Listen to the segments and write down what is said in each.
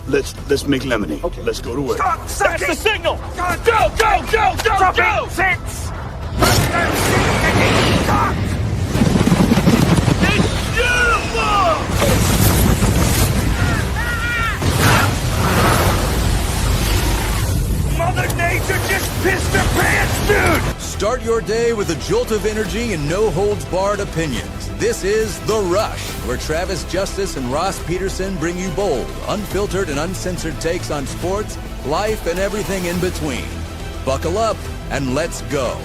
let's make lemonade. Okay. Let's go to work. That's the signal. Go. Six. It's beautiful. Mother Nature just pissed her pants, dude! Start your day with a jolt of energy and no-holds-barred opinions. This is The Rush, where Travis Justice and Ross Peterson bring you bold, unfiltered, and uncensored takes on sports, life, and everything in between. Buckle up and let's go.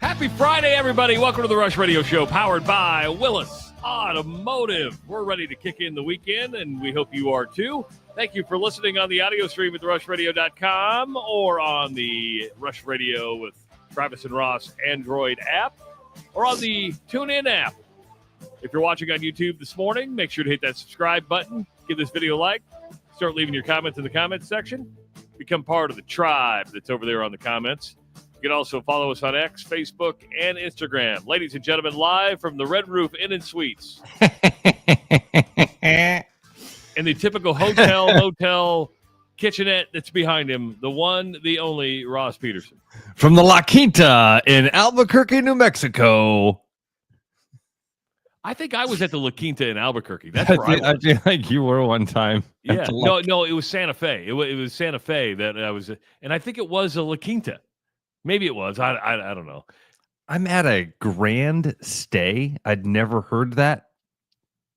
Happy Friday, everybody. Welcome to the Rush Radio Show, powered by Willis Automotive. We're ready to kick in the weekend, and we hope you are too. Thank you for listening on the audio stream at therushladio.com or on the Rush Radio with Travis and Ross Android app or on the TuneIn app. If you're watching on YouTube this morning, make sure to hit that subscribe button. Give this video a like. Start leaving your comments in the comments section. Become part of the tribe that's over there on the comments. You can also follow us on X, Facebook, and Instagram. Ladies and gentlemen, live from the Red Roof Inn and Suites. In the typical hotel, motel, kitchenette that's behind him, the one, the only Ross Peterson. From the La Quinta in Albuquerque, New Mexico. I think I was at the La Quinta in Albuquerque. That's where I was. I feel like you were one time. Yeah, no, it was Santa Fe. It was Santa Fe that I was, and I think it was a La Quinta. Maybe it was. I don't know. I'm at a grand stay. I'd never heard that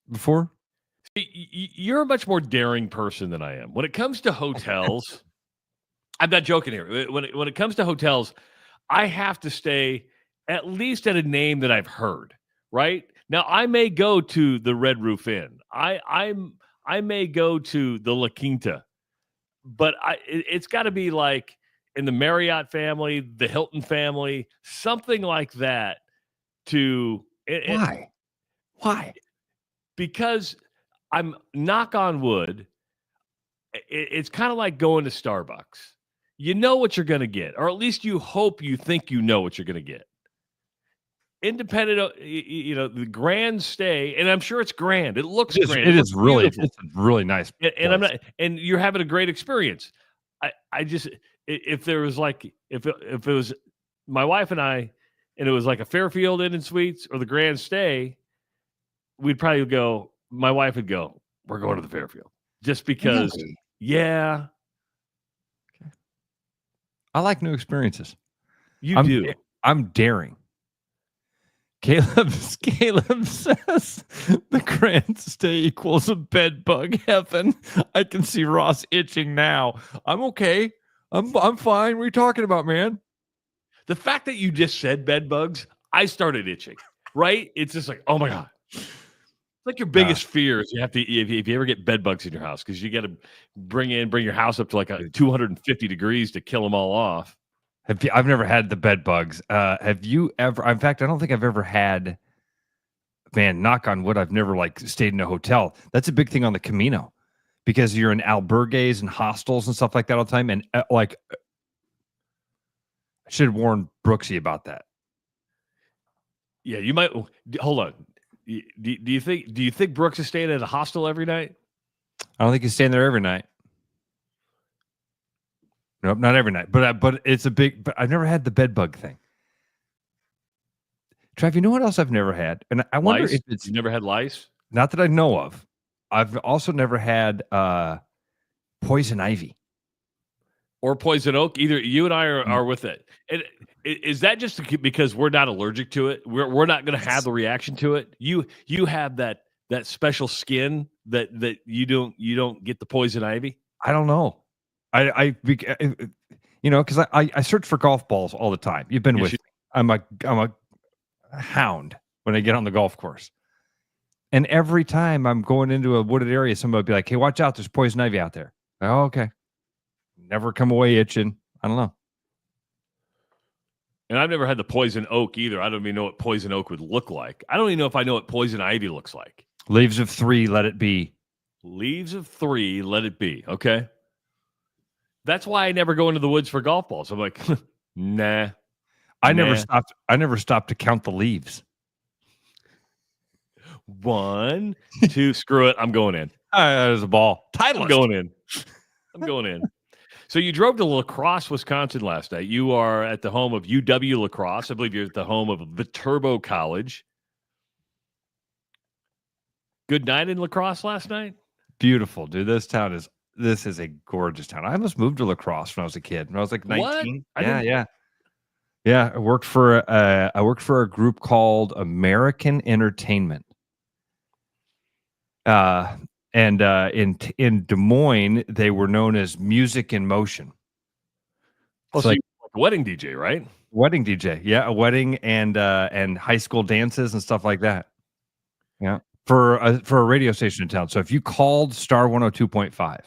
before. You're a much more daring person than I am. When it comes to hotels, I'm not joking here. When it comes to hotels, I have to stay at least at a name that I've heard, right? Now, I may go to the Red Roof Inn. I may go to the La Quinta, but it's got to be like in the Marriott family, the Hilton family, something like that. Why? Because I'm, knock on wood, it's kind of like going to Starbucks. You know what you're going to get, or at least you hope you think you know what you're going to get. Independent, the grand stay, and I'm sure it's grand. It looks grand. It is really, it's a really nice. And I'm not, and you're having a great experience. I just, if there was like, if it was my wife and I, and it was like a Fairfield Inn and Suites or the Grand Stay, we'd probably go. My wife would go, "We're going to the Fairfield," just because. Really? Yeah. Okay. I like new experiences. You do. I'm daring. Caleb says the Grand Stay equals a bed bug heaven. I can see Ross itching now. I'm okay. I'm fine. What are you talking about, man? The fact that you just said bed bugs, I started itching. Right? It's just like, oh my god. It's like your biggest fear is you have to, if you ever get bed bugs in your house, because you got to bring your house up to like 250 degrees to kill them all off. I've never had the bed bugs. Have you ever? In fact, I don't think I've ever had. Man, knock on wood, I've never stayed in a hotel. That's a big thing on the Camino, because you're in albergues and hostels and stuff like that all the time. And I should have warned Brooksy about that. Yeah, you might. Hold on. Do you think Brooks is staying at a hostel every night? I don't think he's staying there every night. Nope, not every night. But it's a big. But I've never had the bed bug thing. Trav, you know what else I've never had? And I wonder if it's... You never had lice? Not that I know of. I've also never had poison ivy. Or poison oak. Either you and I are with it. And is that just because we're not allergic to it? We're not going to have the reaction to it? You have that special skin that you don't get the poison ivy? I don't know. Because I search for golf balls all the time. You've been with me. I'm a hound when I get on the golf course. And every time I'm going into a wooded area, somebody will be like, "Hey, watch out, there's poison ivy out there." Oh, okay. Never come away itching. I don't know. And I've never had the poison oak either. I don't even know what poison oak would look like. I don't even know if I know what poison ivy looks like. Leaves of 3, let it be. Leaves of 3, let it be. Okay. That's why I never go into the woods for golf balls. I'm like, nah. I never stopped to count the leaves. 1, 2, screw it. I'm going in. There's a ball. I'm going in. I'm going in. So you drove to Lacrosse, Wisconsin last night. You are at the home of UW Lacrosse. I believe you're at the home of Viterbo College. Good night in Lacrosse last night? Beautiful, dude. This is a gorgeous town. I almost moved to Lacrosse when I was a kid. When I was like 19. What? Yeah. I worked for a group called American Entertainment. And in Des Moines, they were known as Music in Motion. So like a wedding DJ, right? Wedding DJ, yeah, a wedding and high school dances and stuff like that. Yeah, for a radio station in town. So if you called Star 102.5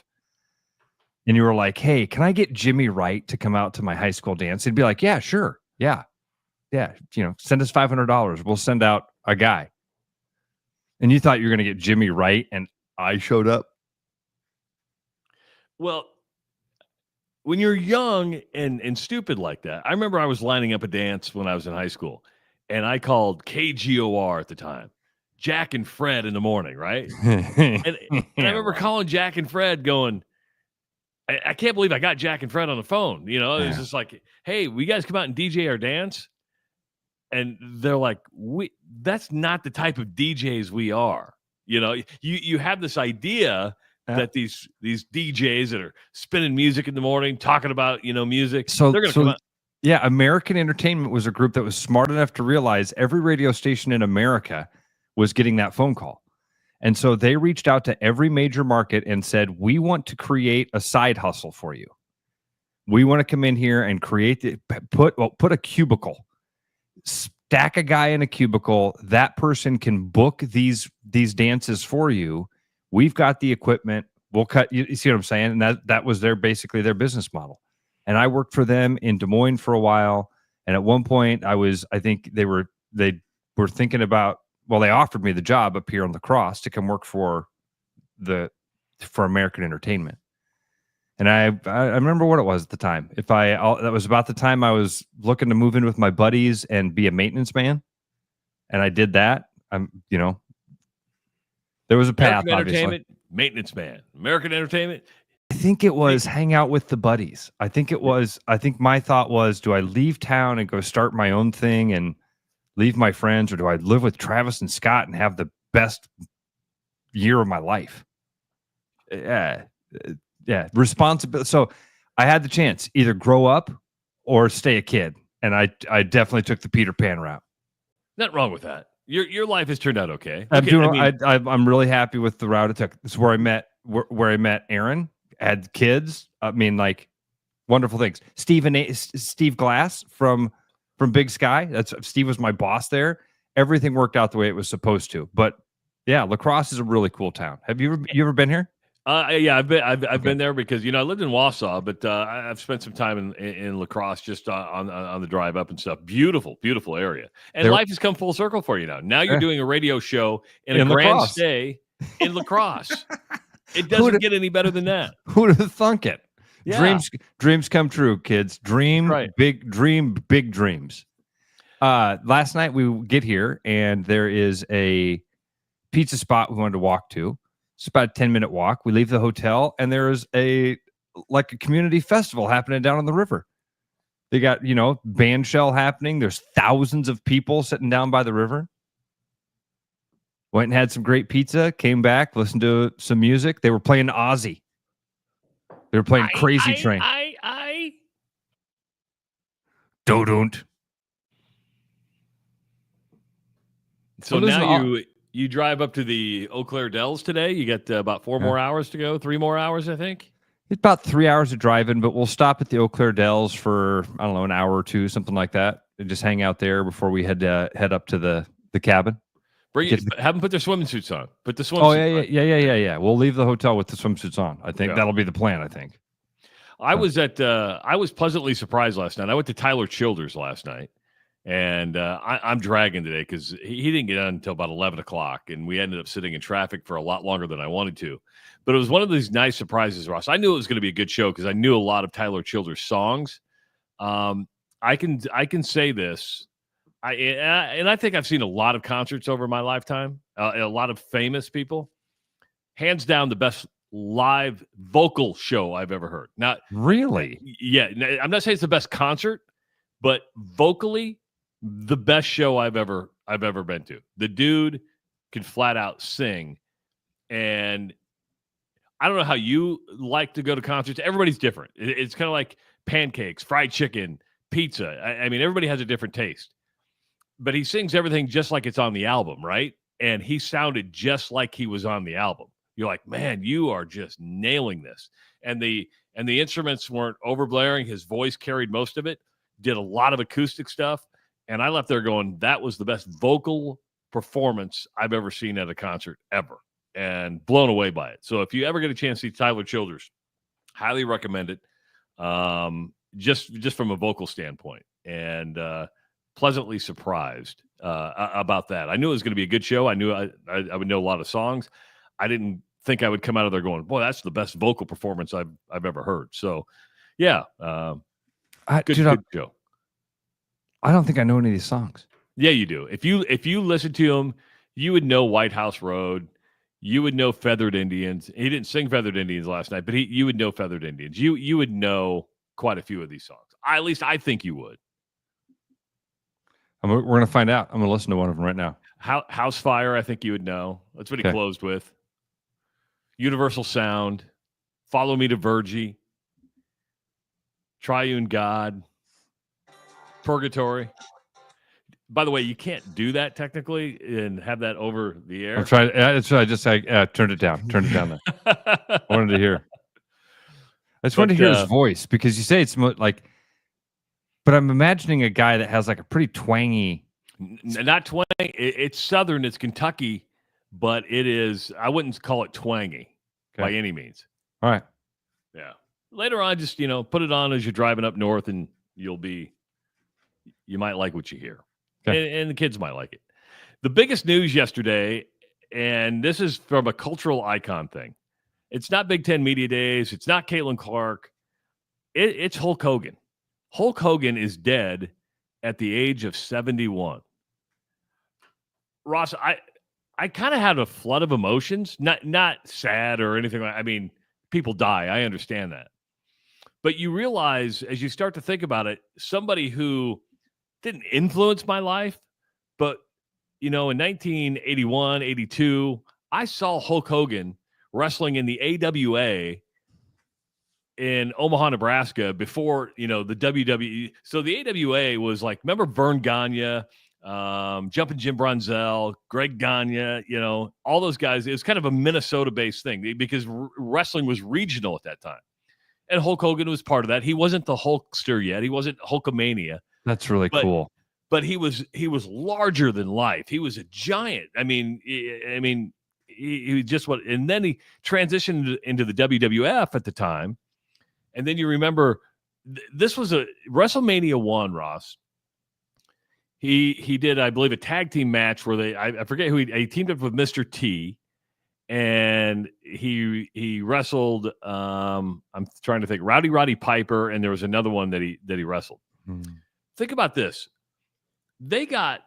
and you were like, "Hey, can I get Jimmy Wright to come out to my high school dance?" He'd be like, "Yeah, sure, yeah." Send us $500. We'll send out a guy. And you thought you were going to get Jimmy Wright, and I showed up. Well, when you're young and stupid like that, I remember I was lining up a dance when I was in high school, and I called KGOR at the time, Jack and Fred in the morning, right? and I remember calling Jack and Fred going, I can't believe I got Jack and Fred on the phone. It was just like, hey, we guys come out and DJ our dance? And they're like, that's not the type of DJs we are. You have this idea that these DJs that are spinning music in the morning, talking about, music. So they're going to come out. Yeah, American Entertainment was a group that was smart enough to realize every radio station in America was getting that phone call. And so they reached out to every major market and said, we want to create a side hustle for you. We want to come in here and put a cubicle. Stack a guy in a cubicle. That person can book these dances for you. We've got the equipment. We'll cut. You see what I'm saying? And that was basically their business model. And I worked for them in Des Moines for a while. And at one point, I think they were thinking about. Well, they offered me the job up here on Lacrosse to come work for American Entertainment. And I remember what it was at the time. That was about the time I was looking to move in with my buddies and be a maintenance man, and I did that. There was a path. American Entertainment, maintenance man. American Entertainment. I think it was hang out with the buddies. I think my thought was, do I leave town and go start my own thing and leave my friends, or do I live with Travis and Scott and have the best year of my life? Yeah, responsibility. So I had the chance, either grow up or stay a kid, and I definitely took the Peter Pan route. Nothing wrong with that. Your life has turned out okay. I'm really happy with the route it took. This is where I met Aaron. Had kids. Wonderful things. Steve Glass from Big Sky. Steve was my boss there. Everything worked out the way it was supposed to. But yeah, Lacrosse is a really cool town. Have you ever been here? Yeah, I've been there because I lived in Wausau, but I've spent some time in Lacrosse just on the drive up and stuff. Beautiful area, and life has come full circle for you now. Now you're doing a radio show in a grand stay in Lacrosse. It doesn't get any better than that. Who'd have thunk it? Yeah. Dreams come true, kids. Big dreams. Last night we get here and there is a pizza spot we wanted to walk to. It's about a 10-minute walk. We leave the hotel, and there's a community festival happening down on the river. They got, band shell happening. There's thousands of people sitting down by the river. Went and had some great pizza, came back, listened to some music. They were playing Ozzy. They were playing Crazy Train. Don't. So now you drive up to the Eau Claire Dells today. You got about 4 more hours to go, 3 more hours, I think. It's about 3 hours of driving, but we'll stop at the Eau Claire Dells for, I don't know, an hour or two, something like that, and just hang out there before we head up to the cabin. Have them put their swimming suits on. Put the swimsuits on. Yeah. We'll leave the hotel with the swimsuits on. I think that'll be the plan, I think. I was pleasantly surprised last night. I went to Tyler Childers last night, And I'm dragging today because he didn't get on until about 11 o'clock, and we ended up sitting in traffic for a lot longer than I wanted to. But it was one of these nice surprises, Ross. I knew it was going to be a good show because I knew a lot of Tyler Childers' songs. I can say this. I think I've seen a lot of concerts over my lifetime, a lot of famous people. Hands down, the best live vocal show I've ever heard. Not really. Yeah, I'm not saying it's the best concert, but vocally, the best show I've ever been to. The dude could flat out sing, and I don't know how you like to go to concerts. Everybody's different. It's kind of like pancakes, fried chicken, pizza. I mean, everybody has a different taste. But he sings everything just like it's on the album, right? And he sounded just like he was on the album. You're like, man, you are just nailing this. And the instruments weren't overblaring. His voice carried most of it. Did a lot of acoustic stuff. And I left there going, that was the best vocal performance I've ever seen at a concert ever. And blown away by it. So if you ever get a chance to see Tyler Childers, highly recommend it. Just from a vocal standpoint. And pleasantly surprised about that. I knew it was going to be a good show. I knew I would know a lot of songs. I didn't think I would come out of there going, boy, that's the best vocal performance I've ever heard. So, yeah, good show. I don't think I know any of these songs. Yeah, you do. If you listen to them, you would know White House Road. You would know Feathered Indians. He didn't sing Feathered Indians last night, but you would know Feathered Indians. You would know quite a few of these songs. At least I think you would. We're going to find out. I'm going to listen to one of them right now. House Fire, I think you would know. That's what he closed with. Universal Sound. Follow Me to Virgie. Triune God. Purgatory. By the way, you can't do that technically and have that over the air. I'm trying. That's what I just turned it down. Turned it down there. I wanted to hear. I just wanted to hear his voice because you say it's like. But I'm imagining a guy that has like a pretty twangy. Not twangy. It's Southern. It's Kentucky, but it is. I wouldn't call it twangy by any means. All right. Yeah. Later on, just put it on as you're driving up north, and you might like what you hear, and the kids might like it. The biggest news yesterday, and this is from a cultural icon thing. It's not Big Ten Media Days. It's not Caitlin Clark. It's Hulk Hogan. Hulk Hogan is dead at the age of 71. Ross, I kind of had a flood of emotions, not sad or anything like. I mean, people die. I understand that. But you realize as you start to think about it, somebody who didn't influence my life, but in 1981, 82, I saw Hulk Hogan wrestling in the AWA in Omaha, Nebraska before, the WWE. So the AWA was like, remember Vern Gagne, Jumpin' Jim Brunzell, Greg Gagne, all those guys. It was kind of a Minnesota-based thing because wrestling was regional at that time. And Hulk Hogan was part of that. He wasn't the Hulkster yet. He wasn't Hulkamania. That's really cool. But he was larger than life. He was a giant. I mean, he just what. And then he transitioned into the WWF at the time. And then you remember, this was a WrestleMania 1, Ross. He did, I believe, a tag team match where I forget who he teamed up with Mr. T, and he wrestled. I'm trying to think, Roddy Piper, and there was another one that he wrestled. Think about this: they got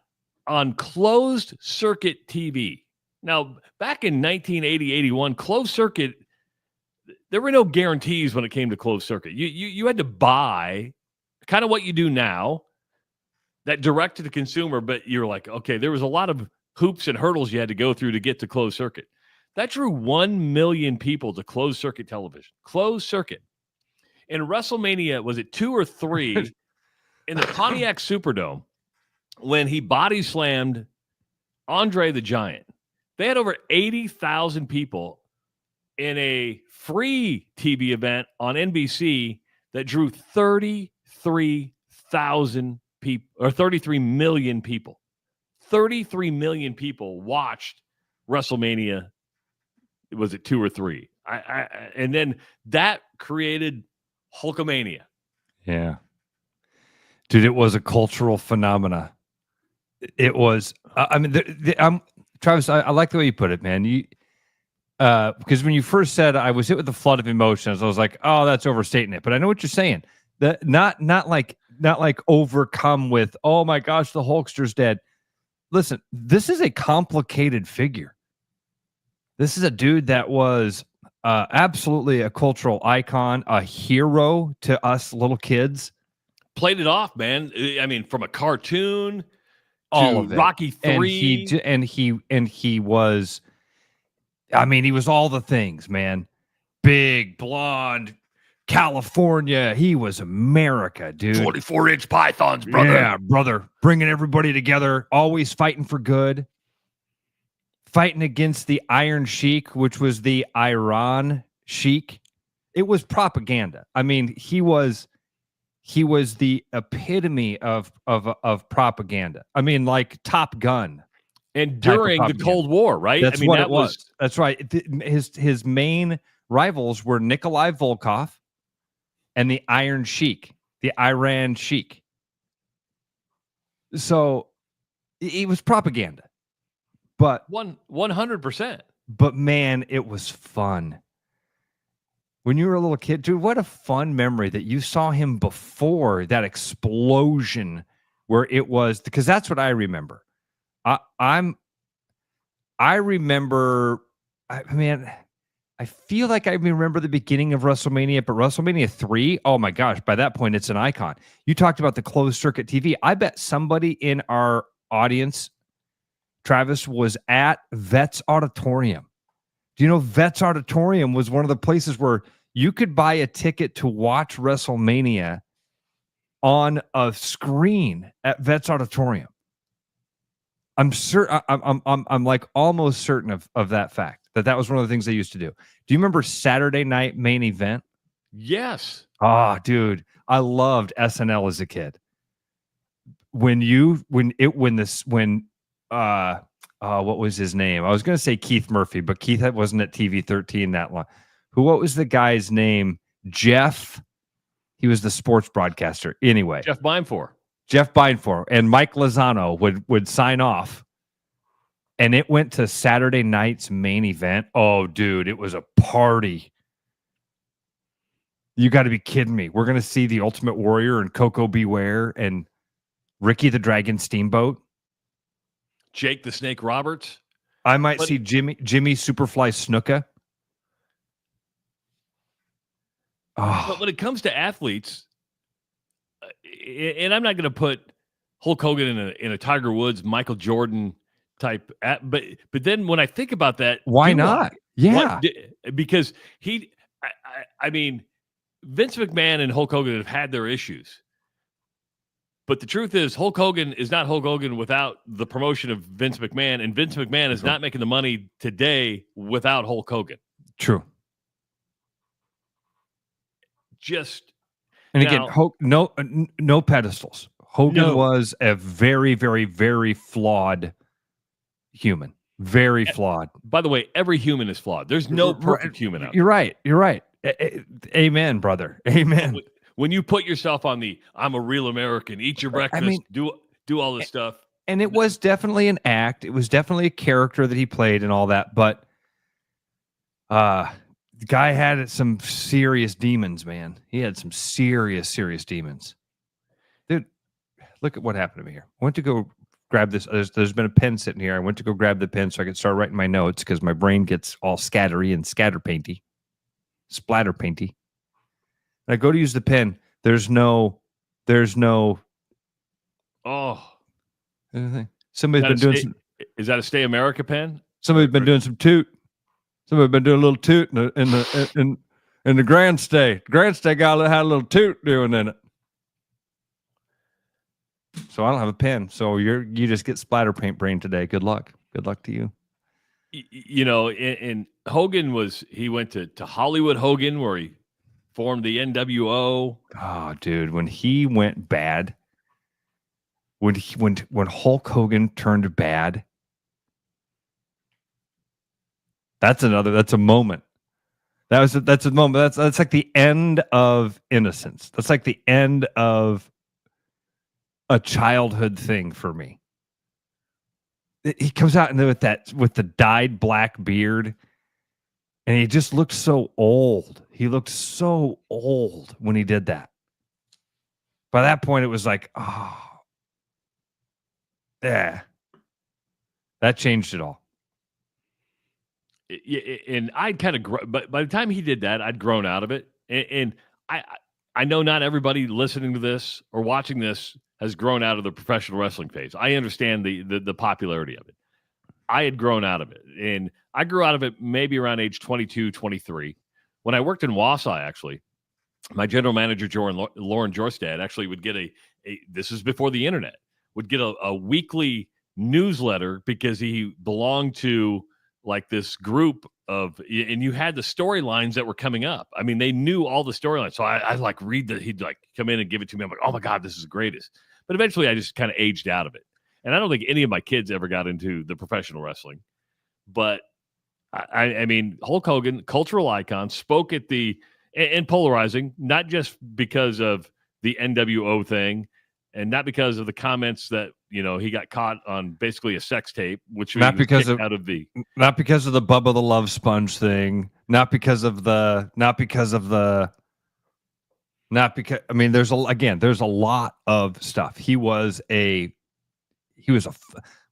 on closed circuit TV. Now, back in 1980, 81, closed circuit. There were no guarantees when it came to closed circuit. You had to buy kind of what you do now, that direct to the consumer, but you're like, okay, there was a lot of hoops and hurdles you had to go through to get to closed circuit. That drew 1 million people to closed circuit television. Closed circuit. In WrestleMania, was it 2 or 3 in the Pontiac Superdome when he body slammed Andre the Giant? They had over 80,000 people in a free TV event on NBC that drew 33,000 people, or 33 million people. 33 million people watched WrestleMania. Was it 2 or 3? And then that created Hulkamania. Yeah. Dude, it was a cultural phenomena. It was. I mean, Travis. I like the way you put it, man. Because when you first said I was hit with a flood of emotions, I was like, oh, that's overstating it. But I know what you're saying. That not like overcome with, oh my gosh, the Hulkster's dead. Listen, this is a complicated figure. This is a dude that was absolutely a cultural icon, a hero to us little kids. Played it off, man. I mean, from a cartoon all to of it. Rocky III. And he was, I mean, he was all the things, man. Big, blonde, California. He was America, dude. 24-inch pythons, brother. Yeah, brother. Bringing everybody together, always fighting for good. Fighting against the Iron Sheik, which was the Iran Sheik. It was propaganda. I mean, he was the epitome of propaganda. I mean, like Top Gun. And during the Cold War, right? That's what it was. That's right. His main rivals were Nikolai Volkov and the Iron Sheik, the Iran Sheik. So it was propaganda. But 100%. But man, it was fun. When you were a little kid, dude, what a fun memory that you saw him before that explosion where it was, because that's what I remember. I feel like I remember the beginning of WrestleMania, but WrestleMania 3, oh my gosh, by that point, it's an icon. You talked about the closed circuit TV. I bet somebody in our audience, Travis, was at Vets Auditorium. Do you know Vets Auditorium was one of the places where you could buy a ticket to watch WrestleMania on a screen at Vets Auditorium? I'm certain. I'm like almost certain of that fact, that was one of the things they used to do. Do you remember Saturday Night Main Event? Yes. Oh, dude, I loved SNL as a kid. What was his name? I was going to say Keith Murphy, but Keith wasn't at TV 13 that long. What was the guy's name? Jeff. He was the sports broadcaster. Anyway, Jeff Beinfor. And Mike Lozano would sign off, and it went to Saturday night's Main Event. Oh, dude, it was a party. You got to be kidding me. We're going to see the Ultimate Warrior and Coco Beware and Ricky the Dragon Steamboat. Jake the Snake Roberts. I might see Jimmy Superfly Snuka. Oh. But when it comes to athletes, and I'm not going to put Hulk Hogan in a Tiger Woods, Michael Jordan type, but then when I think about that, why not? Yeah, because I mean, Vince McMahon and Hulk Hogan have had their issues. But the truth is, Hulk Hogan is not Hulk Hogan without the promotion of Vince McMahon, and Vince McMahon is not making the money today without Hulk Hogan. True. And again, no pedestals. Hogan was a very, very, very flawed human. Very flawed. By the way, every human is flawed. There's no perfect human out there. You're right. Amen, brother. Amen. When you put yourself on I'm a real American, eat your breakfast, do all this stuff. And it was definitely an act. It was definitely a character that he played and all that. But the guy had some serious demons, man. He had some serious, serious demons. Dude, look at what happened to me here. I went to go grab this. There's been a pen sitting here. I went to go grab the pen so I could start writing my notes because my brain gets all scattery and splatter painty. And I go to use the pen. There's no. Oh, anything. Somebody's been doing some. Is that a Stay America pen? Somebody's been doing some toot. Somebody's been doing a little toot in the Grand Stay. Grand Stay had a little toot doing in it. So I don't have a pen. So you just get splatter paint brain today. Good luck. Good luck to you. You know, and Hogan he went to Hollywood Hogan where he formed the NWO. Oh, dude, when he went bad, when Hulk Hogan turned bad, that's a moment. That's a moment. That's like the end of innocence. That's like the end of a childhood thing for me. he comes out with the dyed black beard, and he just looked so old. He looked so old when he did that. By that point, it was like, oh, yeah, that changed it all. And I'd kind of, but by the time he did that, I'd grown out of it. And I know not everybody listening to this or watching this has grown out of the professional wrestling phase. I understand the popularity of it. I had grown out of it. And I grew out of it maybe around age 22, 23. When I worked in Wausau, actually, my general manager, Lauren Jorstad, actually would get this is before the internet, would get a weekly newsletter because he belonged to like this group of, and you had the storylines that were coming up. I mean, they knew all the storylines. So I like read that. He'd like come in and give it to me. I'm like, oh my God, this is the greatest. But eventually I just kind of aged out of it. And I don't think any of my kids ever got into the professional wrestling. But I mean, Hulk Hogan, cultural icon, spoke at and polarizing, not just because of the NWO thing and not because of the comments that, he got caught on basically a sex tape, which not because of the Bubba the Love Sponge thing, I mean, there's a lot of stuff.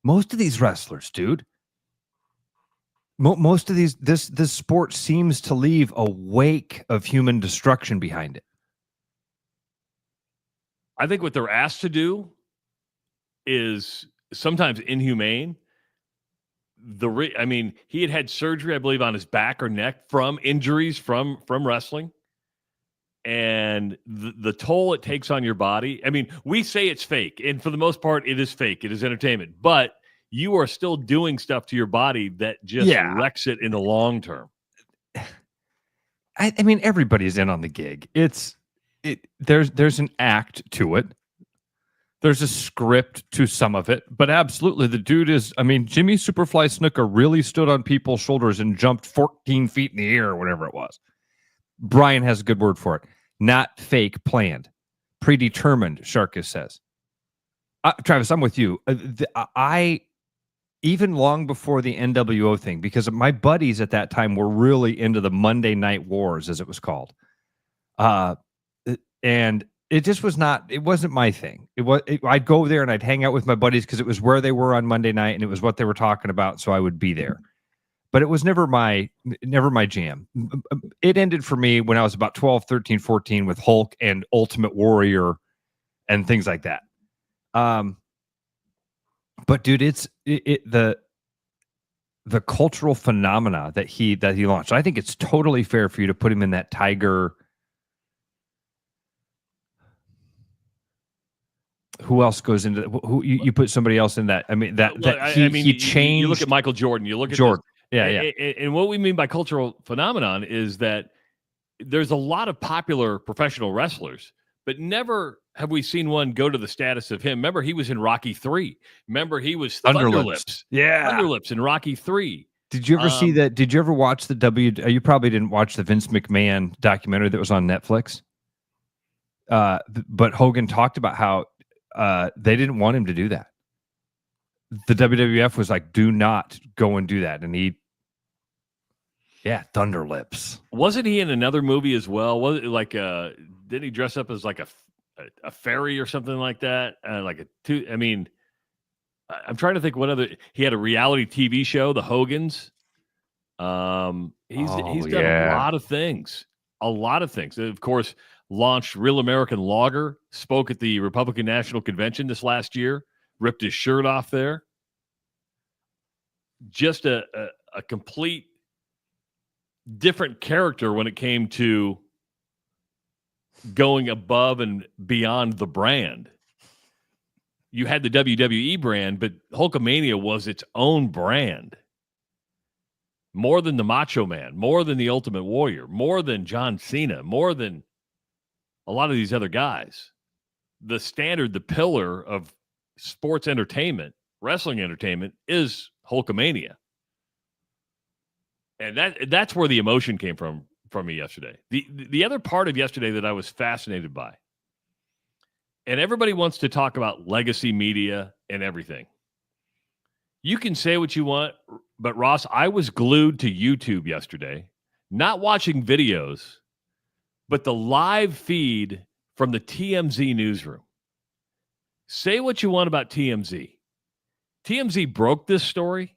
Most of these wrestlers, dude, most of these, this sport seems to leave a wake of human destruction behind it. I think what they're asked to is sometimes inhumane. I mean, he had surgery, I believe, on his back or neck from injuries from wrestling. And the toll it takes on your body. I mean, we say it's fake, and for the most part, it is fake. It is entertainment. But you are still doing stuff to your body that just wrecks it in the long term. I mean, everybody's in on the gig. There's an act to it. There's a script to some of it, but absolutely the dude is, I mean, Jimmy Superfly Snuka really stood on people's shoulders and jumped 14 feet in the air or whatever it was. Brian has a good word for it. Not fake, planned. Predetermined, Sharkus says. Travis, I'm with you. I even long before the NWO thing, because my buddies at that time were really into the Monday Night Wars, as it was called. And it just was not, it wasn't my thing. I'd go there and I'd hang out with my buddies because it was where they were on Monday night and it was what they were talking about. So I would be there, but it was never my jam. It ended for me when I was about 12, 13, 14 with Hulk and Ultimate Warrior and things like that. But dude, the cultural phenomena that he launched. I think it's totally fair for you to put him in that Tiger. Who else goes into who you put somebody else in that? I mean, he changed. You look at Michael Jordan. You look at Jordan. Yeah. And what we mean by cultural phenomenon is that there's a lot of popular professional wrestlers, but never have we seen one go to the status of him. Remember, he was in Rocky III. Remember, he was Thunderlips. Yeah, Thunderlips in Rocky III. Did you ever see that? Did you ever watch you probably didn't watch the Vince McMahon documentary that was on Netflix. But Hogan talked about how they didn't want him to do that. The WWF was like, do not go and do that. And Thunderlips. Wasn't he in another movie as well? Was it like, didn't he dress up as like a fairy or something like that? I'm trying to think what other, he had a reality TV show, The Hogans. He's done a lot of things. Of course, launched Real American Lager, spoke at the Republican National Convention this last year, ripped his shirt off there. Just a complete different character when it came to going above and beyond the brand. You had the WWE brand, but Hulkamania was its own brand. More than the Macho Man, more than the Ultimate Warrior, more than John Cena, more than a lot of these other guys. The standard, the pillar of sports entertainment, wrestling entertainment, is Hulkamania. And that's where the emotion came from me yesterday. The other part of yesterday that I was fascinated by, and everybody wants to talk about legacy media and everything. You can say what you want, but Ross, I was glued to YouTube yesterday, not watching videos, but the live feed from the TMZ newsroom. Say what you want about TMZ. TMZ broke this story.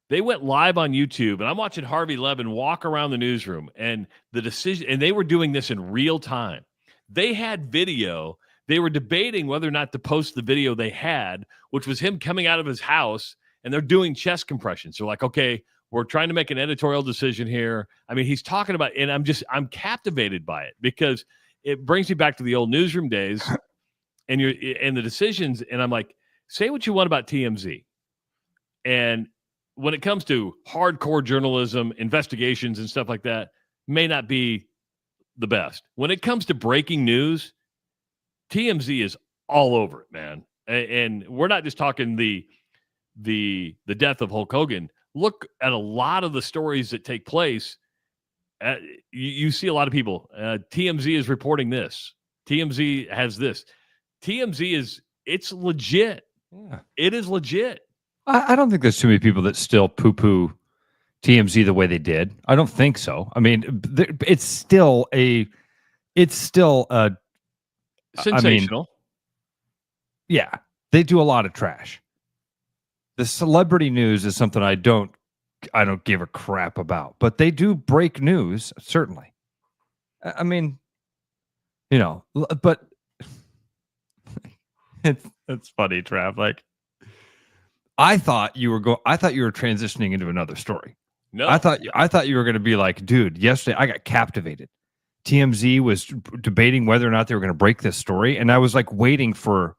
They went live on YouTube, and I'm watching Harvey Levin walk around the newsroom, and the decision, and they were doing this in real time. They had video. They were debating whether or not to post the video they had, which was him coming out of his house, and they're doing chest compressions. They're like, okay, we're trying to make an editorial decision here. I mean, he's talking about, and I'm captivated by it because it brings me back to the old newsroom days and the decisions. And I'm like, say what you want about TMZ. And when it comes to hardcore journalism, investigations and stuff like that, may not be the best. When it comes to breaking news, TMZ is all over it, man. And we're not just talking the death of Hulk Hogan. Look at a lot of the stories that take place. You see a lot of people. TMZ is reporting this. TMZ has this. TMZ it's legit. Yeah. It is legit. I don't think there's too many people that still poo-poo TMZ the way they did. I don't think so. I mean, it's still sensational. Yeah, they do a lot of trash. The celebrity news is something I don't give a crap about, but they do break news, certainly. I mean, but it's funny, Trav. Like, I thought you were transitioning into another story. No, I thought you were going to be like, dude, yesterday I got captivated. TMZ was debating whether or not they were going to break this story, and I was like waiting for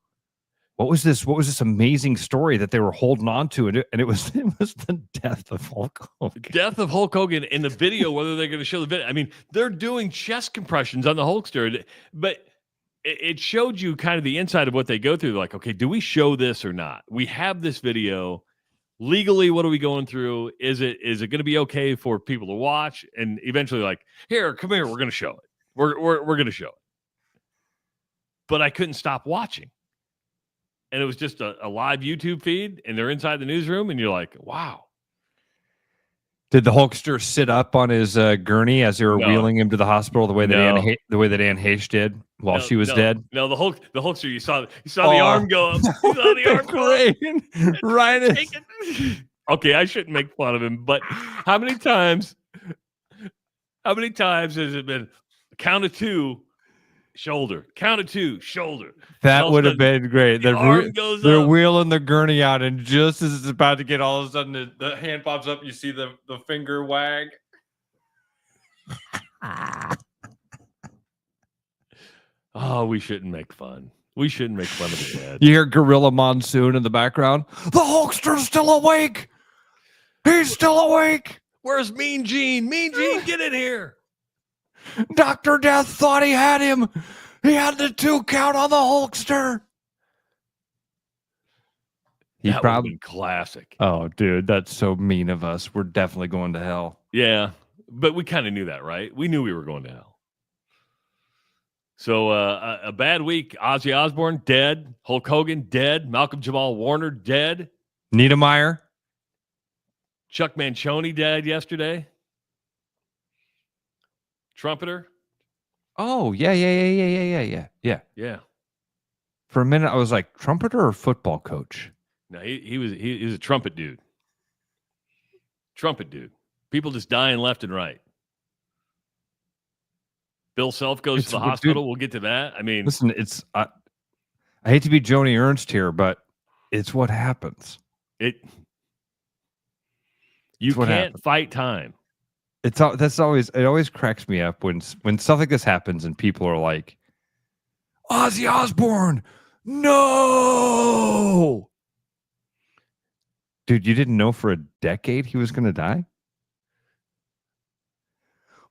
what was this amazing story that they were holding on to, and it was the death of Hulk Hogan. Death of Hulk Hogan in the video. Whether they're going to show the video, I mean, they're doing chest compressions on the Hulkster, but it showed you kind of the inside of what they go through. They're like, okay, do we show this or not? We have this video. Legally, what are we going through? Is it going to be okay for people to watch? And eventually, like, here, come here, we're going to show it. We're going to show it. But I couldn't stop watching. And it was just a live YouTube feed, and they're inside the newsroom, and you're like, wow. Did the Hulkster sit up on his gurney as they were wheeling him to the hospital the way that Anne Heche did while she was dead? No, the Hulkster, you saw the arm go up. You saw the arm go up. Right. Okay, I shouldn't make fun of him, but how many times has it been count of two, shoulder, count of two, shoulder? That would have been great. They're up. wheeling the gurney out, and just as it's about to get, all of a sudden the hand pops up. You see the finger wag. Oh, we shouldn't make fun. We shouldn't make fun of the dead. You hear Gorilla Monsoon in the background. The Hulkster's still awake. He's still awake. Where's Mean Gene? Mean Gene, get in here. Dr. Death thought he had him. He had the 2 count on the Hulkster. That would be classic. Oh, dude, that's so mean of us. We're definitely going to hell. Yeah, but we kind of knew that, right? We knew we were going to hell. So a bad week. Ozzy Osbourne, dead. Hulk Hogan, dead. Malcolm Jamal Warner, dead. Niedermeyer. Chuck Mangione, dead yesterday. Trumpeter. Oh, yeah. For a minute, I was like, trumpeter or football coach? No, he was a trumpet dude. Trumpet dude. People just dying left and right. Bill Self goes to the hospital. Dude, we'll get to that. I mean, listen, I hate to be Joni Ernst here, but it's what happens. You can't fight time. It always cracks me up when stuff like this happens and people are like, Ozzy Osbourne, no. Dude, you didn't know for a decade he was going to die?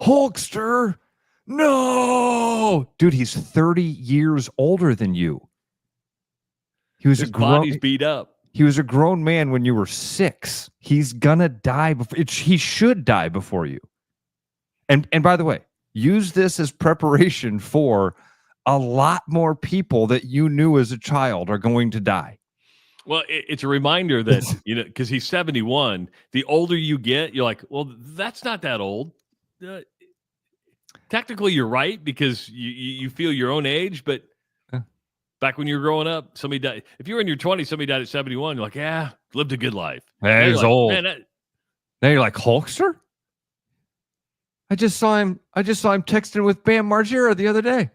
Hulkster, no. Dude, he's 30 years older than you. His body's beat up. He was a grown man when you were 6. He's gonna die before. He should die before you. And by the way, use this as preparation for a lot more people that you knew as a child are going to die. Well, it's a reminder that, because he's 71, the older you get, you're like, well, that's not that old. Technically, you're right, because you feel your own age, but back when you were growing up, somebody died. If you were in your 20s, somebody died at 71, you're like, yeah, lived a good life. Hey, he's like, old. Man, now you're like, Hulkster? I just saw him texting with Bam Margera the other day.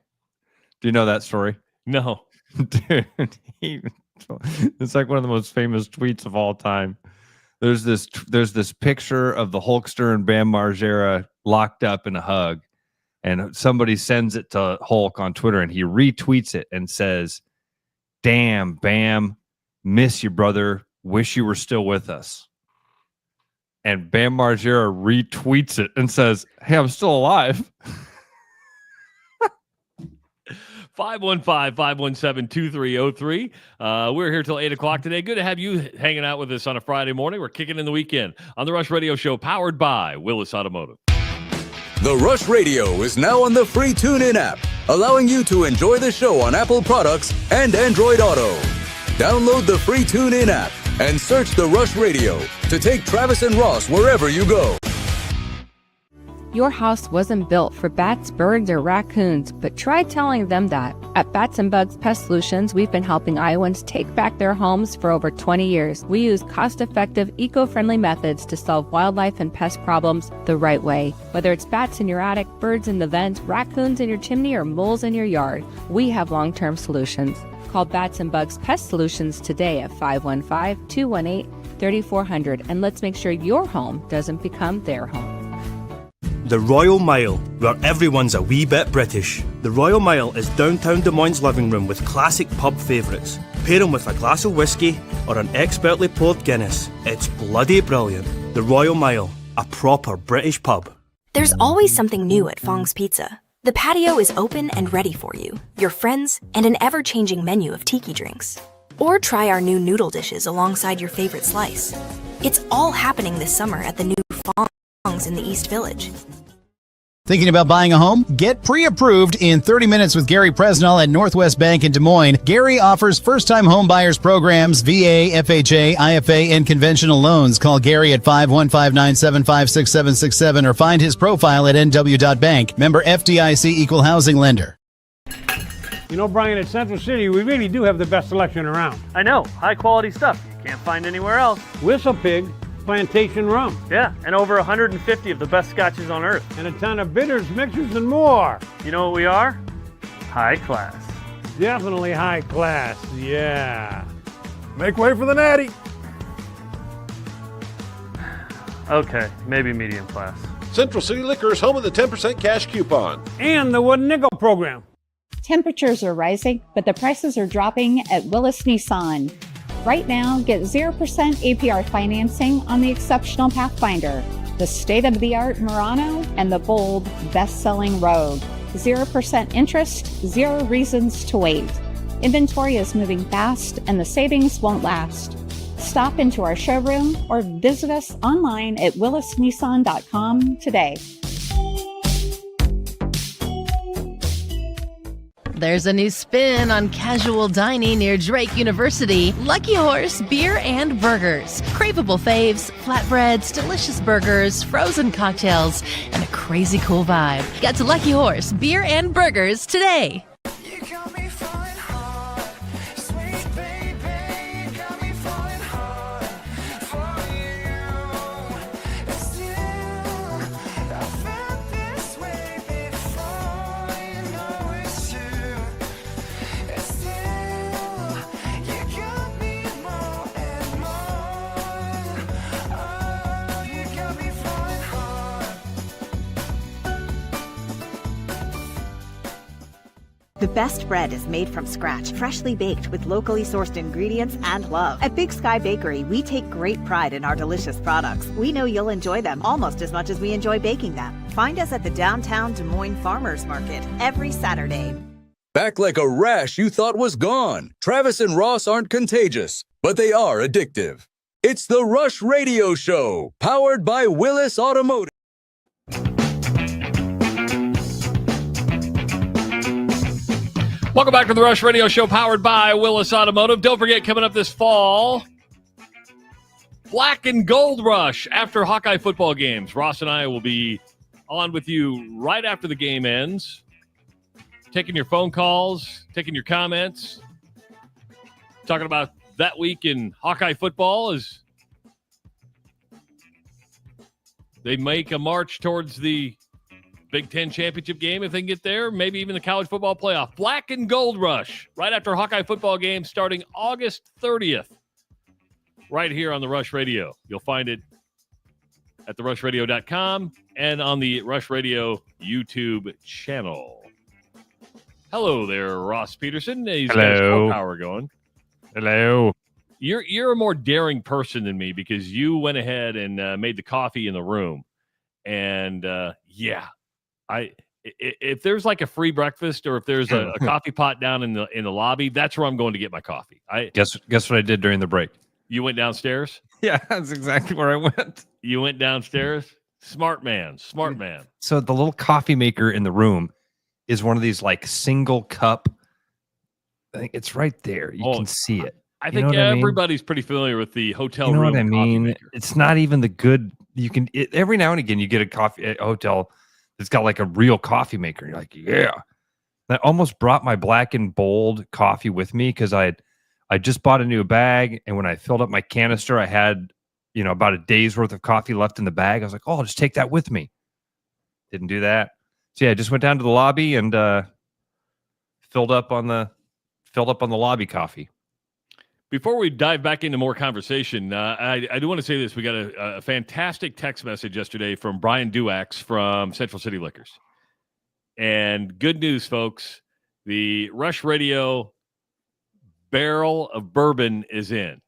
Do you know that story? No. Dude, it's like one of the most famous tweets of all time. There's this picture of the Hulkster and Bam Margera locked up in a hug, and somebody sends it to Hulk on Twitter, and he retweets it and says, "Damn, Bam, miss you, brother. Wish you were still with us." And Bam Margera retweets it and says, "Hey, I'm still alive." 515-517-2303. We're here till 8 o'clock today. Good to have you hanging out with us on a Friday morning. We're kicking in the weekend on the Rush Radio Show, powered by Willis Automotive. The Rush Radio is now on the free TuneIn app, allowing you to enjoy the show on Apple products and Android Auto. Download the free TuneIn app and search The Rush Radio to take Travis and Ross wherever you go. Your house wasn't built for bats, birds, or raccoons, but try telling them that. At Bats and Bugs Pest Solutions, we've been helping Iowans take back their homes for over 20 years. We use cost-effective, eco-friendly methods to solve wildlife and pest problems the right way. Whether it's bats in your attic, birds in the vent, raccoons in your chimney, or moles in your yard, we have long-term solutions. Call Bats and Bugs Pest Solutions today at 515-218-3400, and let's make sure your home doesn't become their home. The Royal Mile, where everyone's a wee bit British. The Royal Mile is downtown Des Moines' living room with classic pub favourites. Pair them with a glass of whiskey or an expertly poured Guinness. It's bloody brilliant. The Royal Mile, a proper British pub. There's always something new at Fong's Pizza. The patio is open and ready for you, your friends, and an ever-changing menu of tiki drinks. Or try our new noodle dishes alongside your favorite slice. It's all happening this summer at the new Fong's in the East Village. Thinking about buying a home? Get pre-approved in 30 minutes with Gary Presnell at Northwest Bank in Des Moines. Gary offers first-time home buyers programs, VA, FHA, IFA, and conventional loans. Call Gary at 515-975-6767 or find his profile at nw.bank. Member FDIC Equal Housing Lender. You know, Brian, at Central City, we really do have the best selection around. I know. High-quality stuff you can't find anywhere else. Whistle Pig Plantation Rum. Yeah, and over 150 of the best scotches on earth. And a ton of bitters, mixers, and more. You know what we are? High class. Definitely high class, yeah. Make way for the natty. Okay, maybe medium class. Central City Liquor is home of the 10% cash coupon. And the Wooden Nickel program. Temperatures are rising, but the prices are dropping at Willis Nissan. Right now, get 0% APR financing on the exceptional Pathfinder, the state-of-the-art Murano, and the bold, best-selling Rogue. 0% interest, 0 reasons to wait. Inventory is moving fast, and the savings won't last. Stop into our showroom or visit us online at willisnissan.com today. There's a new spin on casual dining near Drake University. Lucky Horse Beer and Burgers. Craveable faves, flatbreads, delicious burgers, frozen cocktails, and a crazy cool vibe. Get to Lucky Horse Beer and Burgers today. The best bread is made from scratch, freshly baked with locally sourced ingredients and love. At Big Sky Bakery, we take great pride in our delicious products. We know you'll enjoy them almost as much as we enjoy baking them. Find us at the downtown Des Moines Farmers Market every Saturday. Back like a rash you thought was gone. Travis and Ross aren't contagious, but they are addictive. It's the Rush Radio Show, powered by Willis Automotive. Welcome back to the Rush Radio Show, powered by Willis Automotive. Don't forget, coming up this fall, Black and Gold Rush after Hawkeye football games. Ross and I will be on with you right after the game ends, taking your phone calls, taking your comments, talking about that week in Hawkeye football as they make a march towards the Big Ten championship game if they can get there, maybe even the college football playoff. Black and Gold Rush right after Hawkeye football game starting August 30th right here on the Rush Radio. You'll find it at therushradio.com and on the Rush Radio YouTube channel. Hello there, Ross Peterson. He's got his full power going. Hello. You're a more daring person than me because you went ahead and made the coffee in the room. And if there's like a free breakfast or if there's a coffee pot down in the lobby, that's where I'm going to get my coffee. Guess what I did during the break? You went downstairs? Yeah, that's exactly where I went. You went downstairs? Smart man. So the little coffee maker in the room is one of these like single cup. I think it's right there. You can see it. I think everybody's pretty familiar with the hotel room. You know what I mean? Maker. It's not even the good. Every now and again you get a coffee at a hotel that's got like a real coffee maker. And you're like, yeah. And I almost brought my Black and Bold coffee with me because I just bought a new bag, and when I filled up my canister, I had about a day's worth of coffee left in the bag. I was like, oh, I'll just take that with me. Didn't do that. So yeah, I just went down to the lobby and filled up on the lobby coffee. Before we dive back into more conversation, I do want to say this. We got a fantastic text message yesterday from Brian Duax from Central City Liquors. And good news, folks. The Rush Radio barrel of bourbon is in.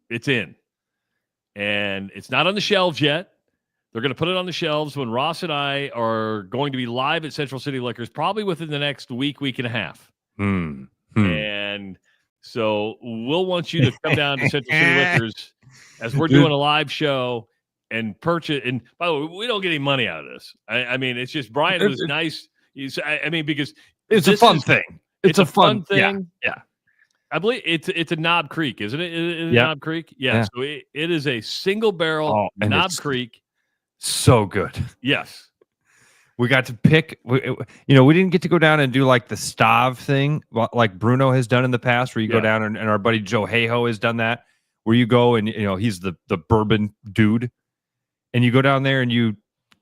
It's in. And it's not on the shelves yet. They're going to put it on the shelves when Ross and I are going to be live at Central City Liquors, probably within the next week and a half. And so we'll want you to come down to Central City Liquors as we're doing a live show and purchase. And by the way, we don't get any money out of this. I mean, it's just Brian was nice. Because it's a fun thing. It's a fun thing. Yeah. I believe it's a Knob Creek, isn't it? Is it Yeah. Knob Creek? Yeah. So it is a single barrel Knob Creek. So good. Yes. We got to pick, we didn't get to go down and do like the Stav thing, like Bruno has done in the past, where you go down and our buddy Joe Hayho has done that, where you go and, he's the bourbon dude, and you go down there and you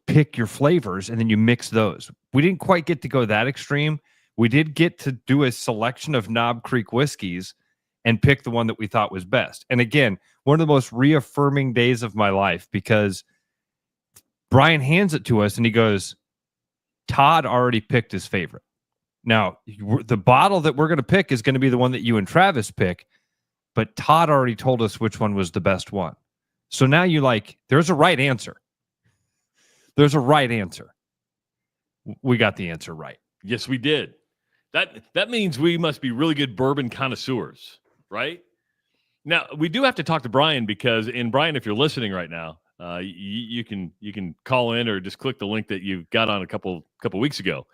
pick your flavors and then you mix those. We didn't quite get to go that extreme. We did get to do a selection of Knob Creek whiskeys and pick the one that we thought was best. And again, one of the most reaffirming days of my life, because Brian hands it to us and he goes, Todd already picked his favorite. Now, the bottle that we're going to pick is going to be the one that you and Travis pick, but Todd already told us which one was the best one. So now there's a right answer. There's a right answer. We got the answer right. Yes, we did. That means we must be really good bourbon connoisseurs, right? Now, we do have to talk to Brian because, Brian, if you're listening right now, you can call in or just click the link that you got on a couple weeks ago.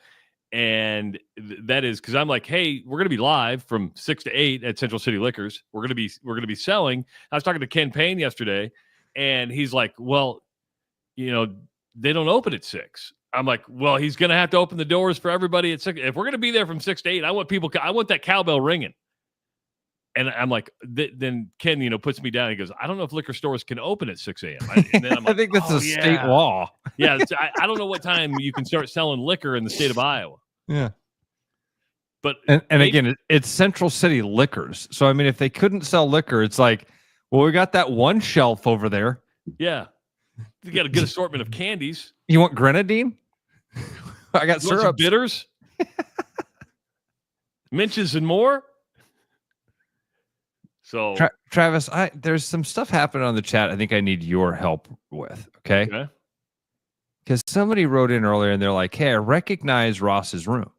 And that is because I'm like, hey, we're going to be live from 6 to 8 at Central City Liquors. We're going to be selling. I was talking to Ken Payne yesterday, and he's like, well, they don't open at 6. I'm like, well, he's going to have to open the doors for everybody at 6. If we're going to be there from 6 to 8, I want that cowbell ringing. And I'm like, then Ken, puts me down. He goes, I don't know if liquor stores can open at 6 a.m. And then I'm like, I think that's a state law. Yeah, I don't know what time you can start selling liquor in the state of Iowa. Yeah. But and again, it's Central City Liquors. So, I mean, if they couldn't sell liquor, it's like, well, we got that one shelf over there. Yeah. You got a good assortment of candies. You want grenadine? I got syrup. Bitters? Minches and more? So, Travis, there's some stuff happening on the chat I think I need your help with, okay? Because somebody wrote in earlier and they're like, hey, I recognize Ross's room.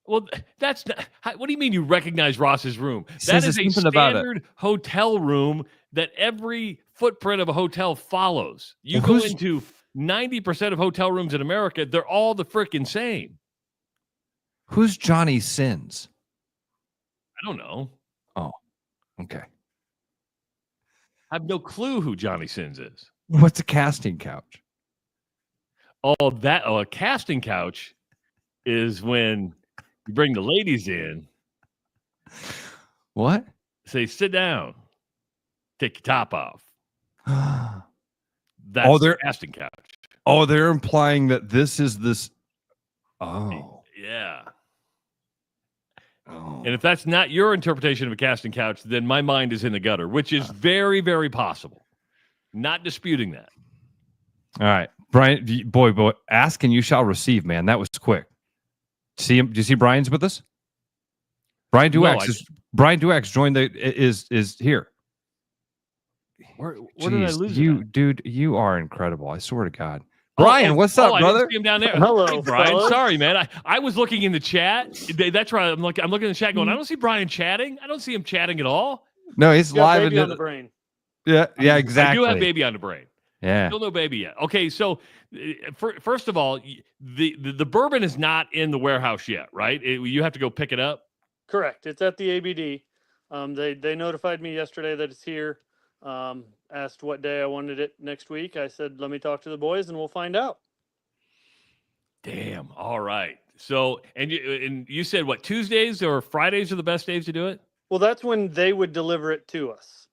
Well, that's not, what do you mean you recognize Ross's room? That is a standard hotel room that every footprint of a hotel follows. You go into 90% of hotel rooms in America, they're all the frickin' same. Who's Johnny Sins? I don't know. Oh, okay. I have no clue who Johnny Sins is. What's a casting couch? A casting couch is when you bring the ladies in. What? Say, sit down. Take your top off. That's the casting couch. Oh, they're implying that this is this. Oh. Yeah. Oh. And if that's not your interpretation of a casting couch, then my mind is in the gutter, which is very, very possible. Not disputing that. All right. Brian, boy, ask and you shall receive, man. That was quick. See him? Do you see Brian's with us? Brian Duax Brian Duax joined is here. Where did I lose you, dude? You are incredible. I swear to God. Brian, what's up, brother? I didn't see him down there. Hello, hey, Brian. fellas. Sorry, man. I was looking in the chat. That's right. I'm looking in the chat going, I don't see Brian chatting. I don't see him chatting at all. No, he's live baby on the brain. Yeah, exactly. I do have baby on the brain. Yeah. Still no baby yet. Okay, so first of all, the bourbon is not in the warehouse yet, right? You have to go pick it up. Correct. It's at the ABD. They notified me yesterday that it's here. Asked what day I wanted it next week. I said, let me talk to the boys and we'll find out. Damn. All right. So, and you said what, Tuesdays or Fridays are the best days to do it? Well, that's when they would deliver it to us.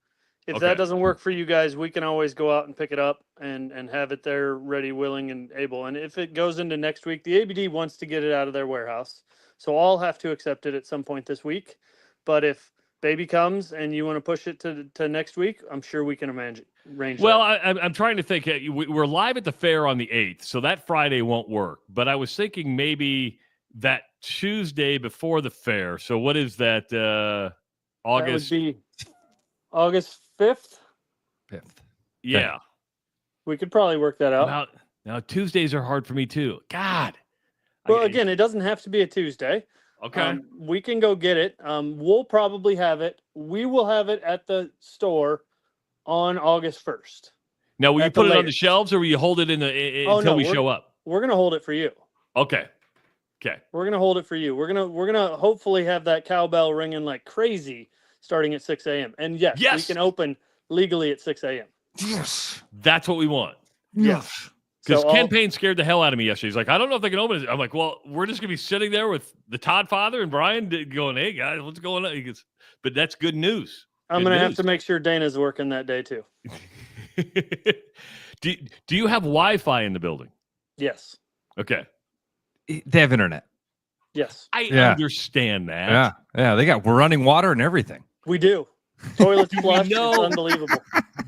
If that doesn't work for you guys, we can always go out and pick it up and have it there ready, willing, and able. And if it goes into next week, the ABD wants to get it out of their warehouse. So I'll have to accept it at some point this week. But if baby comes and you want to push it to next week, I'm sure we can arrange well, that. I'm trying to think. We're live at the fair on the 8th, so that Friday won't work. But I was thinking maybe that Tuesday before the fair. So what is that, August? That would be August 5th? 5th. Yeah. We could probably work that out. Now Tuesdays are hard for me too. God. Well, again, it doesn't have to be a Tuesday. Okay. We can go get it. We'll probably have it. We will have it at the store on August 1st. Now, will you put it on the shelves or will you hold it until we show up? We're going to hold it for you. Okay. We're going to hold it for you. We're going to hopefully have that cowbell ringing like crazy starting at 6 a.m. And yes, we can open legally at 6 a.m. Yes. That's what we want. Yes. Because Ken Payne scared the hell out of me yesterday. He's like, I don't know if they can open it. I'm like, well, we're just going to be sitting there with the Todd father and Brian going, hey, guys, what's going on? He goes, but that's good news. I'm going to have to make sure Dana's working that day, too. Do you have Wi-Fi in the building? Yes. Okay. They have internet. Yes. I understand that. Yeah. We're running water and everything. We do. Toilets flush. It's unbelievable.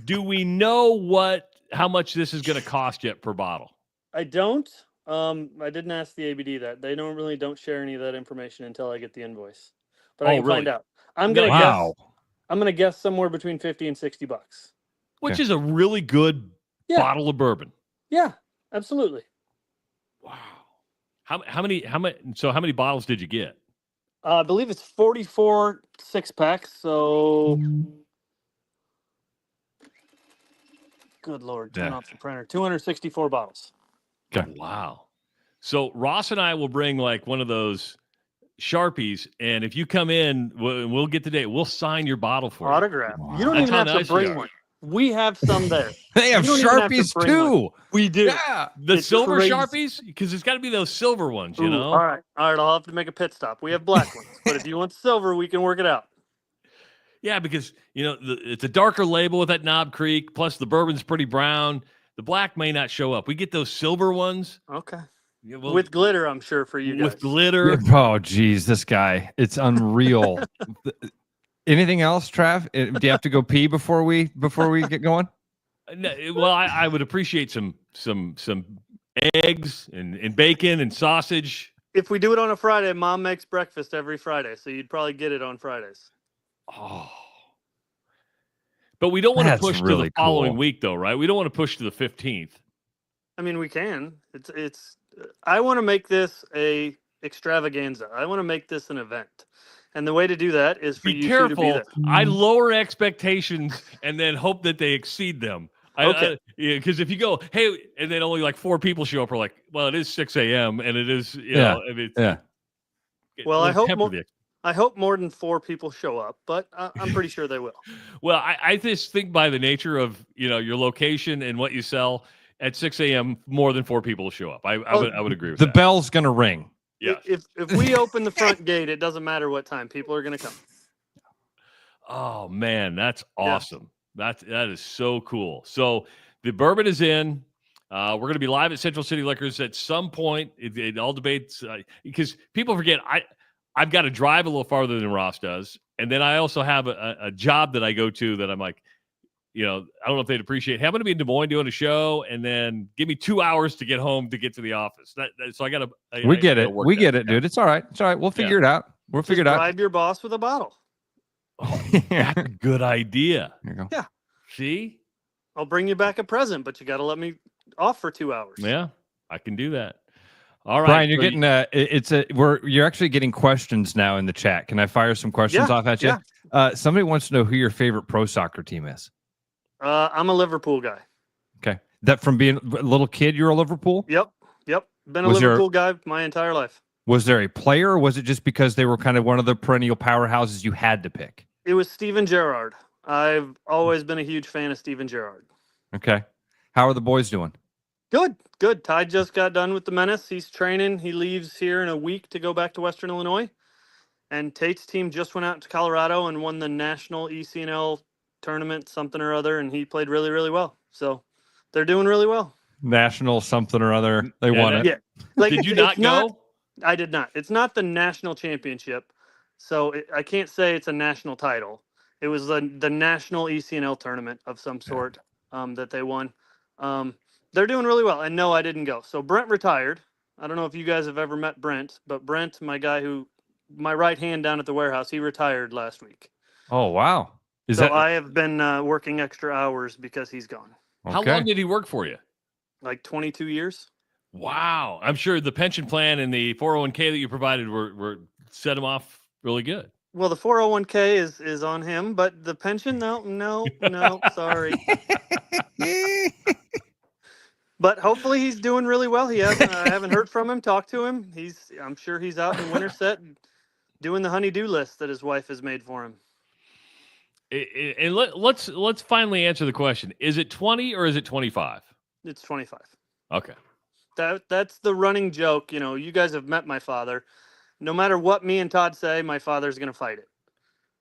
Do we know how much this is going to cost yet per bottle? I don't. I didn't ask the ABD that. They don't share any of that information until I get the invoice. But I can find out. I'm gonna guess somewhere between $50 and $60. Which is a really good bottle of bourbon. Yeah, absolutely. Wow. How many bottles did you get? I believe it's 44 6-packs. So, good Lord, turn off the printer. 264 bottles. Okay. Wow. So Ross and I will bring like one of those Sharpies, and if you come in, we'll get the date. We'll sign your bottle for autograph. You. You don't even have to bring one. We have some there. They have Sharpies too. We do. Yeah. The silver Sharpies? Because it's got to be those silver ones, you know? All right. I'll have to make a pit stop. We have black ones. But if you want silver, we can work it out. Yeah, because, it's a darker label with that Knob Creek, plus the bourbon's pretty brown. The black may not show up. We get those silver ones. Okay. Yeah, with glitter, I'm sure, for you guys. With glitter. Oh, geez, this guy. It's unreal. Anything else, Trav? Do you have to go pee before we get going? No, well, I would appreciate some eggs and bacon and sausage. If we do it on a Friday, Mom makes breakfast every Friday, so you'd probably get it on Fridays. Oh. But we don't want to push to the following week, though, right? We don't want to push to the 15th. I mean, we can. It's. I want to make this a extravaganza. I want to make this an event. And the way to do that is for you two to be there. I lower expectations and then hope that they exceed them. Okay. Because if you go, hey, and then only like 4 people show up, we're like, well, it is 6 a.m. and it is, you know. Yeah. Well, I hope more than 4 people show up, but I'm pretty sure they will. Well, I just think by the nature of your location and what you sell, at 6 a.m. more than 4 people will show up. I would agree with that. The bell's going to ring. Yeah. If we open the front gate, it doesn't matter what time. People are going to come. Oh man, that's awesome. Yeah. That is so cool. So the bourbon is in. We're going to be live at Central City Liquors at some point. It all debates because people forget I've got to drive a little farther than Ross does, and then I also have a job that I go to that I'm like, I don't know if they'd appreciate. Hey, I'm going to be in Des Moines doing a show, and then give me 2 hours to get home to get to the office. So I got to. We get it. We get it, dude. It's all right. It's all right. We'll figure it out. We'll figure it out. Bribe your boss with a bottle. Oh, that's a good idea. There you go. Yeah. See? I'll bring you back a present, but you got to let me off for 2 hours. Yeah, I can do that. All right, Brian, you're getting you're actually getting questions now in the chat. Can I fire some questions off at you? Yeah. Somebody wants to know who your favorite pro soccer team is. I'm a Liverpool guy. Okay. That from being a little kid, you're a Liverpool? Yep. Been a Liverpool guy my entire life. Was there a player, or was it just because they were kind of one of the perennial powerhouses you had to pick? It was Steven Gerrard. I've always been a huge fan of Steven Gerrard. Okay. How are the boys doing? Good. Ty just got done with the Menace. He's training. He leaves here in a week to go back to Western Illinois. And Tate's team just went out to Colorado and won the national ECNL tournament, something or other, and he played really, really well. So they're doing really well. National something or other. They won it. Yeah. Like, did you not go? I did not. It's not the national championship, so I can't say it's a national title. It was the national ECNL tournament of some sort that they won. They're doing really well. And no, I didn't go. So Brent retired. I don't know if you guys have ever met Brent, but Brent, my right hand down at the warehouse, he retired last week. Oh, wow. I have been working extra hours because he's gone. Okay. How long did he work for you? Like 22 years. Wow. I'm sure the pension plan and the 401k that you provided were set him off really good. Well, the 401k is on him, but the pension, no, sorry. But hopefully he's doing really well. I haven't heard from him, talked to him. I'm sure he's out in Winterset doing the honey-do list that his wife has made for him. And let's finally answer the question. Is it 20 or is it 25? It's 25. Okay. That's the running joke. You guys have met my father. No matter what me and Todd say, my father's going to fight it.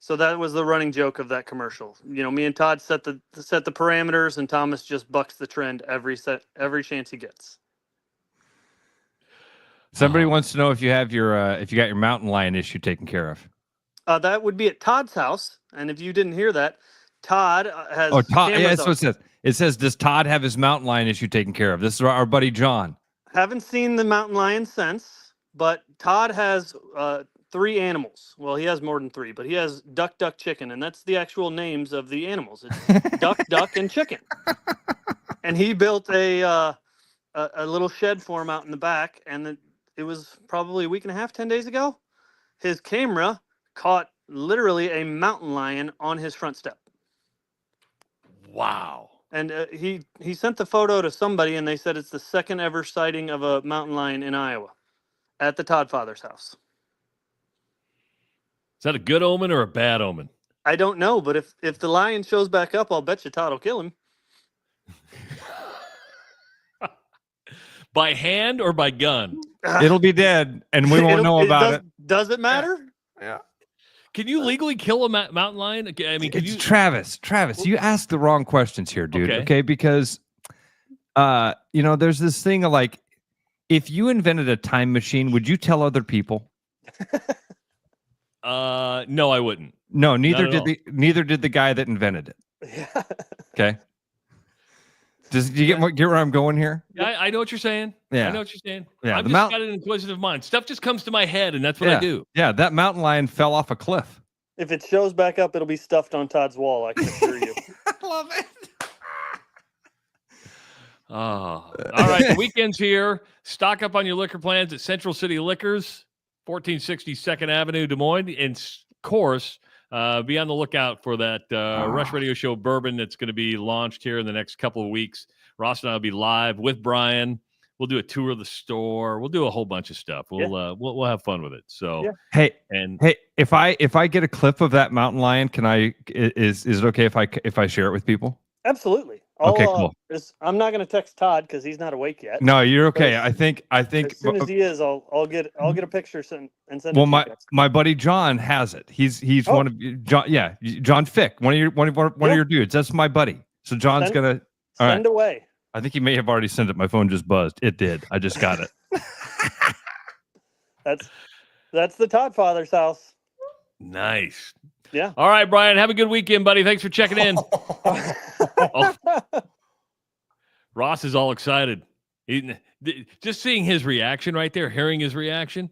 So that was the running joke of that commercial. Me and Todd set the parameters, and Thomas just bucks the trend every chance he gets. Somebody wants to know if you have if you got your mountain lion issue taken care of. That would be at Todd's house. And if you didn't hear that, Todd has. Oh, Todd. Yeah, that's what it says. It says, does Todd have his mountain lion issue taken care of? This is our buddy John. Haven't seen the mountain lion since, but Todd has 3 animals. Well, he has more than 3, but he has duck, chicken, and that's the actual names of the animals. It's duck, and chicken. And he built a little shed for him out in the back, and it was probably a week and a half, 10 days ago. His camera caught literally a mountain lion on his front step. Wow. And he sent the photo to somebody, and they said it's the second ever sighting of a mountain lion in Iowa at the Todd father's house. Is that a good omen or a bad omen? I don't know, but if the lion shows back up, I'll bet you Todd will kill him. By hand or by gun? It'll be dead, and we won't know about it. Does it matter? Yeah. Can you legally kill a mountain lion? I mean, Travis, you ask the wrong questions here, dude. Okay, because there's this thing of like, if you invented a time machine, would you tell other people? No, I wouldn't. No, neither did the guy that invented it. Yeah. Okay. Do you get where I'm going here? Yeah, I know what you're saying. Yeah. I know what you're saying. Yeah, I've just got an inquisitive mind. Stuff just comes to my head, and that's what I do. Yeah, that mountain lion fell off a cliff. If it shows back up, it'll be stuffed on Todd's wall, I can assure you. I love it. Oh, all right. The weekend's here. Stock up on your liquor plans at Central City Liquors, 1460 2nd Avenue, Des Moines. And, of course, be on the lookout for that Rush Radio Show bourbon that's going to be launched here in the next couple of weeks. Ross and I will be live with Brian We'll do a tour of the store. We'll do a whole bunch of stuff. We'll have fun with it. So hey, if I get a clip of that mountain lion, can I? Is it okay if I share it with people? Absolutely. Okay, cool. I'm not going to text Todd because he's not awake yet. No, you're okay. I think as soon as he is, I'll get a picture and send. Well, my buddy John has it. He's one of John. Yeah, John Fick, one of your dudes. That's my buddy. So John's gonna send away. I think he may have already sent it. My phone just buzzed. It did. I just got it. That's the Todd father's house. Nice. Yeah. All right, Brian. Have a good weekend, buddy. Thanks for checking in. Ross is all excited. Just seeing his reaction right there, hearing his reaction.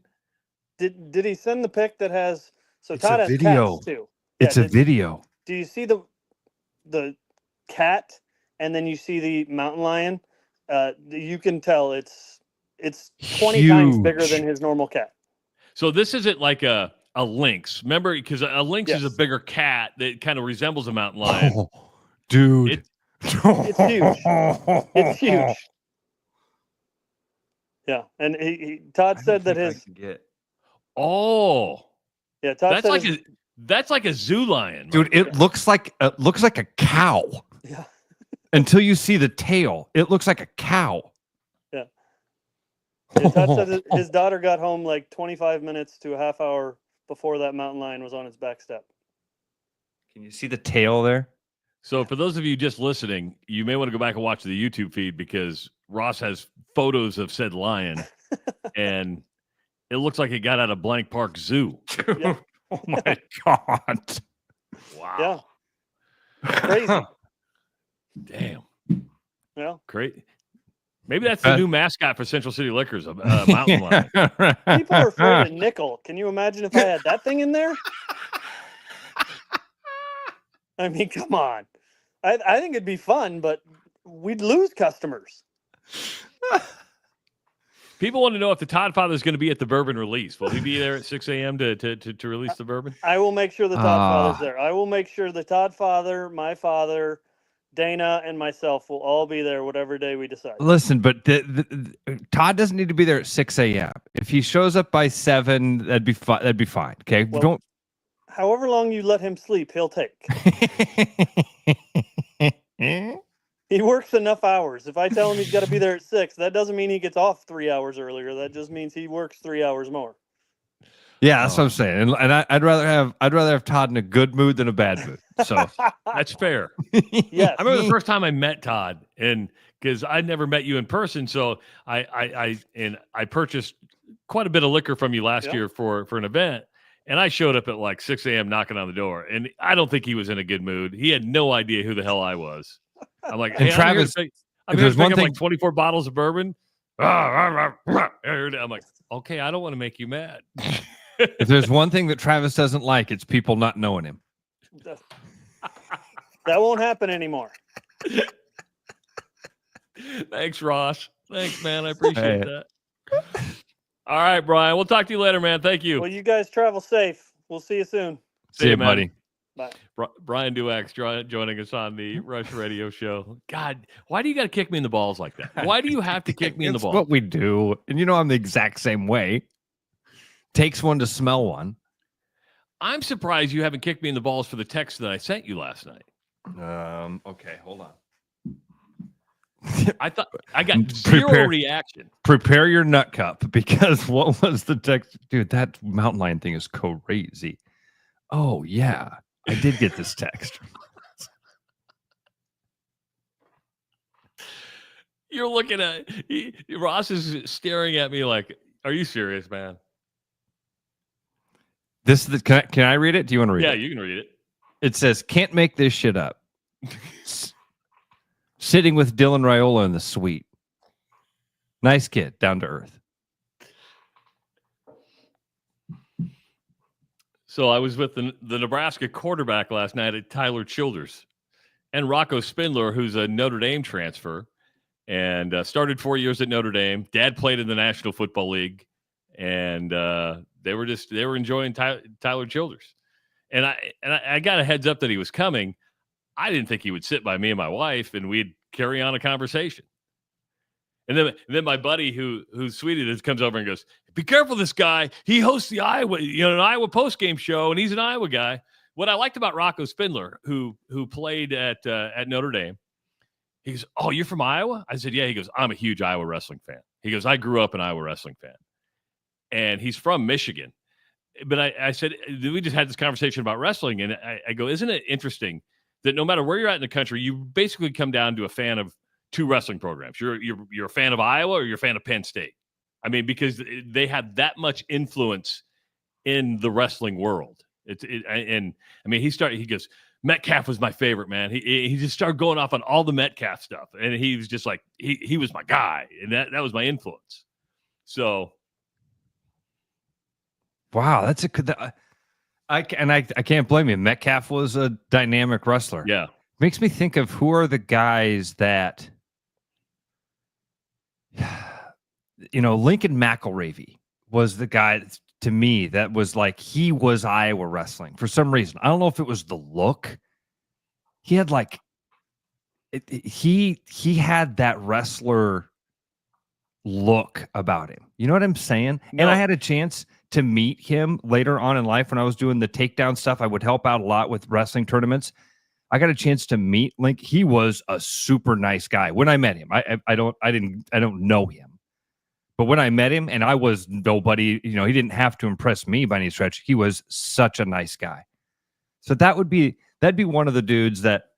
Did he send the pic that has? So It's Todd a has video. cats too. It's a video. Do you see the cat and then you see the mountain lion? You can tell it's 20 times bigger than his normal cat. So this isn't like a lynx. Remember, because a lynx is a bigger cat that kind of resembles a mountain lion. Oh, dude. It's huge. It's huge. Yeah, and Todd said that his. Oh. Yeah, Todd that's like a zoo lion, dude. It looks like a cow. Yeah. Until you see the tail, it looks like a cow. Yeah. Todd said his daughter got home like 25 minutes to a half hour before that mountain lion was on its back step. Can you see the tail there? So for those of you just listening, you may want to go back and watch the YouTube feed because Ross has photos of said lion, and it looks like it got out of Blank Park Zoo. Yeah. Oh my God! Wow. Yeah. Crazy. Damn. Yeah. Great. Maybe that's the new mascot for Central City Liquors, a mountain lion. People are afraid of nickel. Can you imagine if I had that thing in there? I mean, come on. I think it'd be fun, but we'd lose customers. People want to know if the Todd father is going to be at the bourbon release. Will he be there at 6 a.m. to release the bourbon? I will make sure the Todd father's there. I will make sure the Todd father, my father, Dana, and myself will all be there whatever day we decide. Listen, but Todd doesn't need to be there at 6 a.m. If he shows up by 7, that'd be fine. That'd be fine. Okay, well, however long you let him sleep, he'll take. He works enough hours. If I tell him he's got to be there at 6, that doesn't mean he gets off 3 hours earlier. That just means he works 3 hours more. Yeah, that's what I'm saying. And I'd rather have Todd in a good mood than a bad mood. So that's fair. Yes. I remember the first time I met Todd, and because I'd never met you in person, so I purchased quite a bit of liquor from you last year for an event. And I showed up at like 6 a.m. knocking on the door, and I don't think he was in a good mood. He had no idea who the hell I was. I'm like, hey, Travis, I'm here to pick up like 24 bottles of bourbon. I'm like, okay, I don't want to make you mad. If there's one thing that Travis doesn't like, it's people not knowing him. That won't happen anymore. Thanks, Ross. Thanks, man. I appreciate that. All right, Brian. We'll talk to you later, man. Thank you. Well, you guys travel safe. We'll see you soon. See you, buddy. Bye. Brian Duax joining us on the Rush Radio Show. God, why do you got to kick me in the balls like that? Why do you have to kick me in the balls? It's what we do. And you know I'm the exact same way. Takes one to smell one. I'm surprised you haven't kicked me in the balls for the text that I sent you last night. Okay, hold on. I thought I got zero reaction. Prepare your nut cup, because what was the text? Dude, that mountain lion thing is crazy. Oh, yeah. I did get this text. You're looking at Ross is staring at me like, are you serious, man? This is can I read it? Do you want to read it? Yeah, you can read it. It says, can't make this shit up. Sitting with Dylan Raiola in the suite. Nice kid, down to earth. So I was with the Nebraska quarterback last night at Tyler Childers and Rocco Spindler, who's a Notre Dame transfer and started 4 years at Notre Dame. Dad played in the National Football League, and they were enjoying Tyler Childers. And I got a heads up that he was coming. I didn't think he would sit by me and my wife and we'd carry on a conversation. And then my buddy who's Swedish comes over and goes, "Be careful, this guy. He hosts the Iowa, an Iowa post-game show, and he's an Iowa guy." What I liked about Rocco Spindler, who played at Notre Dame, he goes, "Oh, you're from Iowa?" I said, "Yeah." He goes, "I'm a huge Iowa wrestling fan." He goes, "I grew up an Iowa wrestling fan," and he's from Michigan. But I said, we just had this conversation about wrestling, and I go, "Isn't it interesting that no matter where you're at in the country, you basically come down to a fan of two wrestling programs? You're a fan of Iowa or you're a fan of Penn State." I mean, because they have that much influence in the wrestling world. And I mean, he goes, "Metcalf was my favorite, man." He just started going off on all the Metcalf stuff, and he was just like, he was my guy, and that was my influence. So, wow, that's I can't blame you. Metcalf was a dynamic wrestler. Yeah, makes me think of who are the guys that, Lincoln McElravy was the guy to me that was like, he was Iowa wrestling for some reason. I don't know if it was the look. He had like, he had that wrestler look about him. You know what I'm saying? No. And I had a chance to meet him later on in life when I was doing the takedown stuff. I would help out a lot with wrestling tournaments. I got a chance to meet Link. He was a super nice guy when I met him. I don't know him. But when I met him, and I was nobody, he didn't have to impress me by any stretch. He was such a nice guy. So that'd be one of the dudes that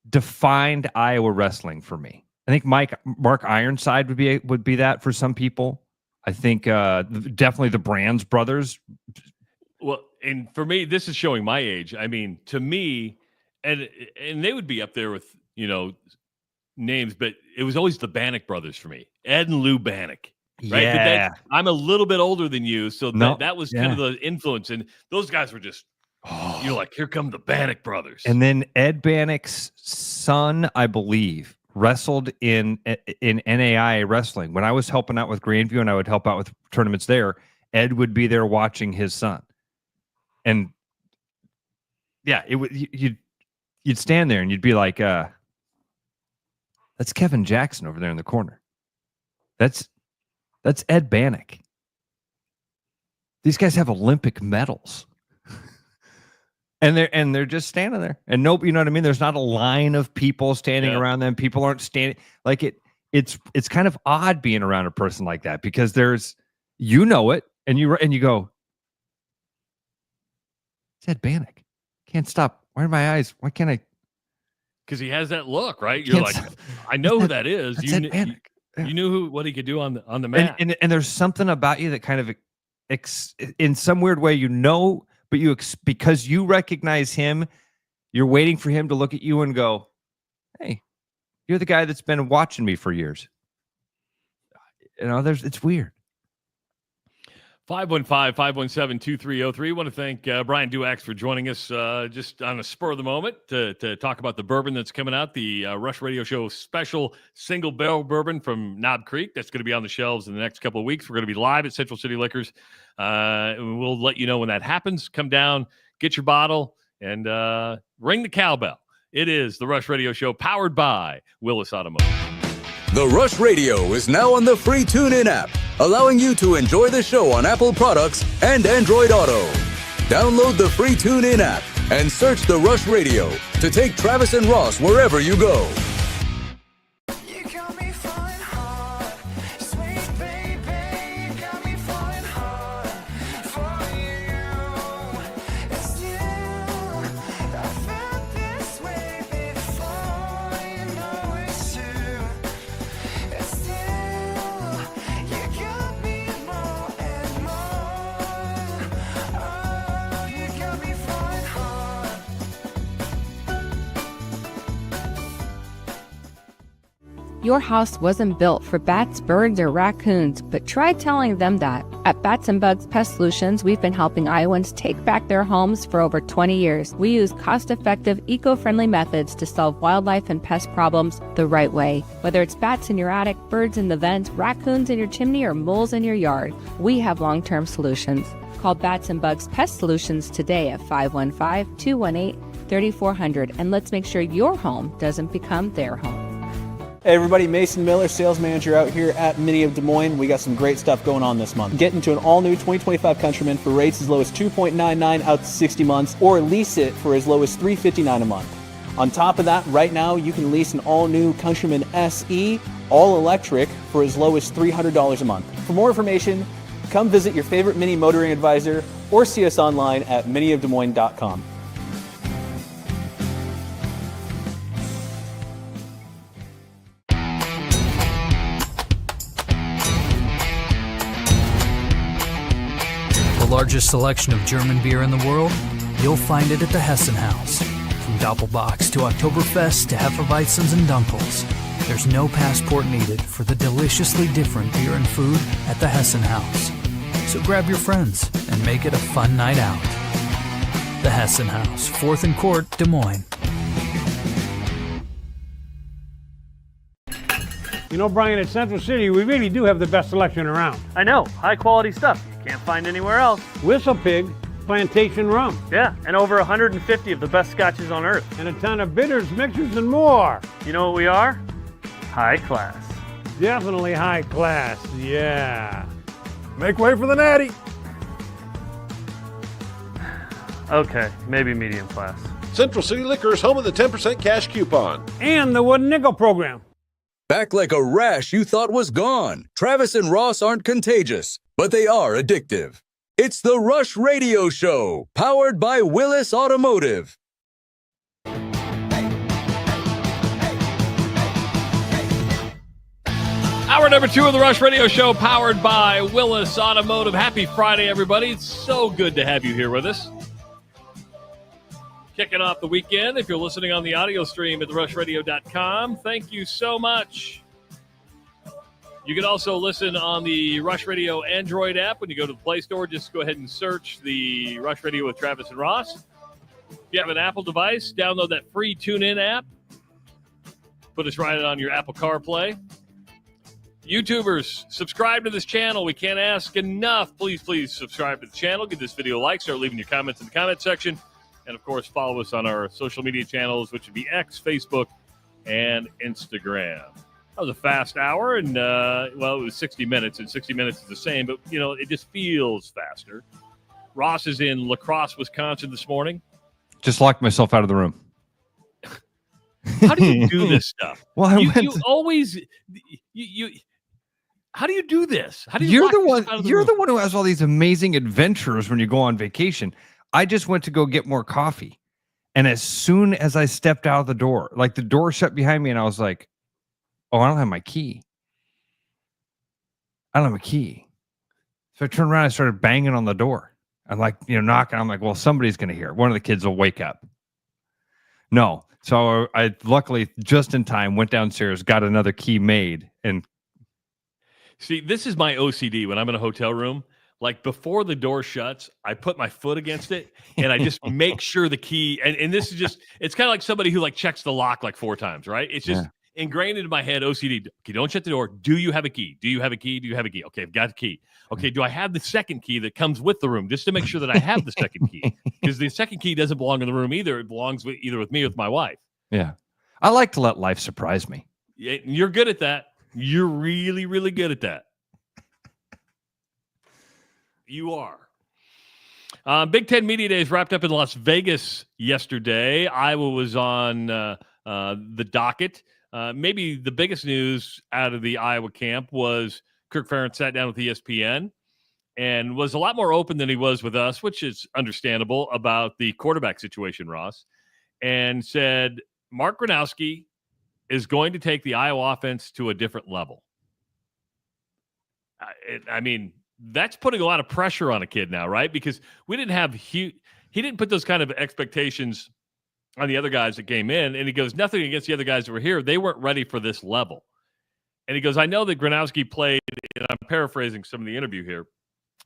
defined Iowa wrestling for me. I think Mark Ironside would be that for some people. I think definitely the Brands brothers. Well, and for me, this is showing my age. I mean, to me, and they would be up there with names, but it was always the Bannock brothers for me, Ed and Lou Bannock. Right? Yeah. But I'm a little bit older than you, so that was kind of the influence, and those guys were just. Like, here come the Bannock brothers. And then Ed Bannock's son, I believe, wrestled in NAIA wrestling. When I was helping out with Grandview and I would help out with tournaments there, Ed would be there watching his son. And yeah, you'd stand there and you'd be like, that's Kevin Jackson over there in the corner. That's Ed Bannock. These guys have Olympic medals. And they're just standing there, and nope, you know what I mean. There's not a line of people standing around them. People aren't standing like it. It's kind of odd being around a person like that because there's, it, and you go, it's Ed Bannock. Can't stop. Why are my eyes? Why can't I? Because he has that look, right? You're like, I know who that is. You knew what he could do on the mat. And there's something about you that kind of, in some weird way, but because you recognize him, you're waiting for him to look at you and go, "Hey, you're the guy that's been watching me for years." It's weird. 515-517-2303. Want to thank Brian Duax for joining us just on a spur of the moment to talk about the bourbon that's coming out, the Rush Radio Show special single barrel bourbon from Knob Creek. That's going to be on the shelves in the next couple of weeks. We're going to be live at Central City Liquors. We'll let you know when that happens. Come down, get your bottle, and ring the cowbell. It is the Rush Radio Show powered by Willis Automotive. The Rush Radio is now on the free TuneIn app, allowing you to enjoy the show on Apple products and Android Auto. Download the free TuneIn app and search The Rush Radio to take Travis and Ross wherever you go. Your house wasn't built for bats, birds, or raccoons, but try telling them that. At Bats and Bugs Pest Solutions, we've been helping Iowans take back their homes for over 20 years. We use cost-effective, eco-friendly methods to solve wildlife and pest problems the right way. Whether it's bats in your attic, birds in the vent, raccoons in your chimney, or moles in your yard, we have long-term solutions. Call Bats and Bugs Pest Solutions today at 515-218 3400, and let's make sure your home doesn't become their home. Hey everybody, Mason Miller, sales manager out here at Mini of Des Moines. We got some great stuff going on this month. Get into an all-new 2025 Countryman for rates as low as $2.99 out to 60 months, or lease it for as low as $359 a month. On top of that, right now you can lease an all-new Countryman SE, all-electric, for as low as $300 a month. For more information, come visit your favorite Mini motoring advisor or see us online at miniofdesmoines.com. The largest selection of German beer in the world? You'll find it at the Hessen House. From Doppelbocks to Oktoberfest to Hefeweizens and Dunkels, there's no passport needed for the deliciously different beer and food at the Hessen House. So grab your friends and make it a fun night out. The Hessen House, 4th and Court, Des Moines. You know, Brian, at Central City, we really do have the best selection around. I know, high quality stuff you can't find anywhere else. Whistle Pig Plantation Rum. Yeah, and over 150 of the best scotches on earth. And a ton of bitters, mixers, and more. You know what we are? High class. Definitely high class, yeah. Make way for the natty. Okay, maybe medium class. Central City Liquor is home of the 10% cash coupon. And the Wooden Nickel program. Back like a rash you thought was gone. Travis and Ross aren't contagious, but they are addictive. It's the Rush Radio Show, powered by Willis Automotive. Hour number 2 of the Rush Radio Show, powered by Willis Automotive. Happy Friday, everybody. It's so good to have you here with us. Kicking off the weekend. If you're listening on the audio stream at therushradio.com, thank you so much. You can also listen on the Rush Radio Android app. When you go to the Play Store, just go ahead and search the Rush Radio with Travis and Ross. If you have an Apple device, download that free TuneIn app. Put us right on your Apple CarPlay. YouTubers, subscribe to this channel. We can't ask enough. Please subscribe to the channel. Give this video a like. Start leaving your comments in the comment section. And, of course, follow us on our social media channels, which would be X, Facebook, and Instagram. That was a fast hour, and, it was 60 minutes, and 60 minutes is the same, but, it just feels faster. Ross is in Lacrosse, Wisconsin this morning. Just locked myself out of the room. How do you do this stuff? Well, you always how do you do this? How do you You're the one who has all these amazing adventures when you go on vacation. I just went to go get more coffee. And as soon as I stepped out of the door, like the door shut behind me, and I was like, oh, I don't have my key. I don't have a key. So I turned around and I started banging on the door. I'm like, knocking. I'm like, well, somebody's going to hear. One of the kids will wake up. No. So I luckily, just in time, went downstairs, got another key made. And see, this is my OCD when I'm in a hotel room. Like, before the door shuts, I put my foot against it, and I just make sure the key, and this is just, it's kind of like somebody who, checks the lock 4 times, right? It's just ingrained into my head, OCD. Okay, don't shut the door. Do you have a key? Do you have a key? Do you have a key? Okay, I've got a key. Okay, do I have the second key that comes with the room, just to make sure that I have the second key? Because the second key doesn't belong in the room either. It belongs either with me or with my wife. Yeah. I like to let life surprise me. Yeah, you're good at that. You're really, really good at that. You are. Big Ten Media Days wrapped up in Las Vegas yesterday. Iowa was on the docket. Maybe the biggest news out of the Iowa camp was Kirk Ferentz sat down with ESPN and was a lot more open than he was with us, which is understandable, about the quarterback situation, Ross, and said Mark Gronowski is going to take the Iowa offense to a different level. That's putting a lot of pressure on a kid now, right? Because we didn't have he didn't put those kind of expectations on the other guys that came in. And he goes, nothing against the other guys that were here. They weren't ready for this level. And he goes, I know that Gronowski played, and I'm paraphrasing some of the interview here,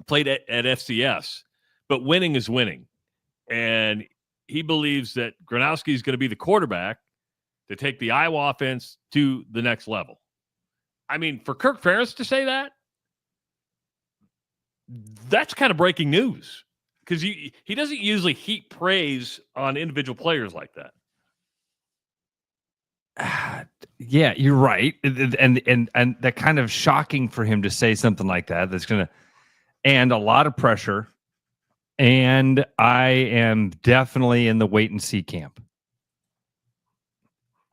played at FCS, but winning is winning. And he believes that Gronowski is going to be the quarterback to take the Iowa offense to the next level. For Kirk Ferentz to say that, that's kind of breaking news, because he doesn't usually heap praise on individual players like that. Yeah, you're right, and that kind of shocking for him to say something like that. That's gonna and a lot of pressure. And I am definitely in the wait and see camp.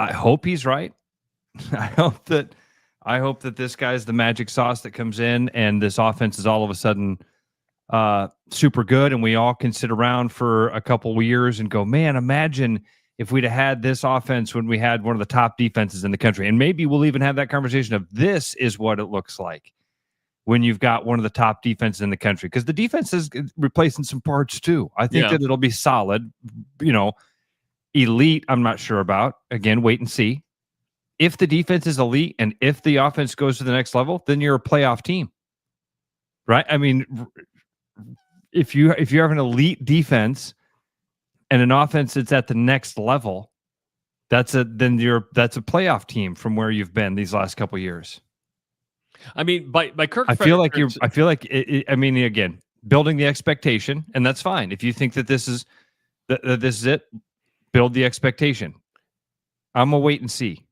I hope he's right. I hope that this guy's the magic sauce that comes in, and this offense is all of a sudden super good, and we all can sit around for a couple of years and go, man, imagine if we'd have had this offense when we had one of the top defenses in the country. And maybe we'll even have that conversation of this is what it looks like when you've got one of the top defenses in the country, because the defense is replacing some parts too. I think that it'll be solid, elite. I'm not sure about. Again, wait and see. If the defense is elite and if the offense goes to the next level, then you're a playoff team, right? I mean, if you have an elite defense and an offense that's at the next level, that's a playoff team from where you've been these last couple of years. I mean, by Kirk, I feel like again, building the expectation, and that's fine. If you think that this is it, build the expectation. I'm gonna wait and see.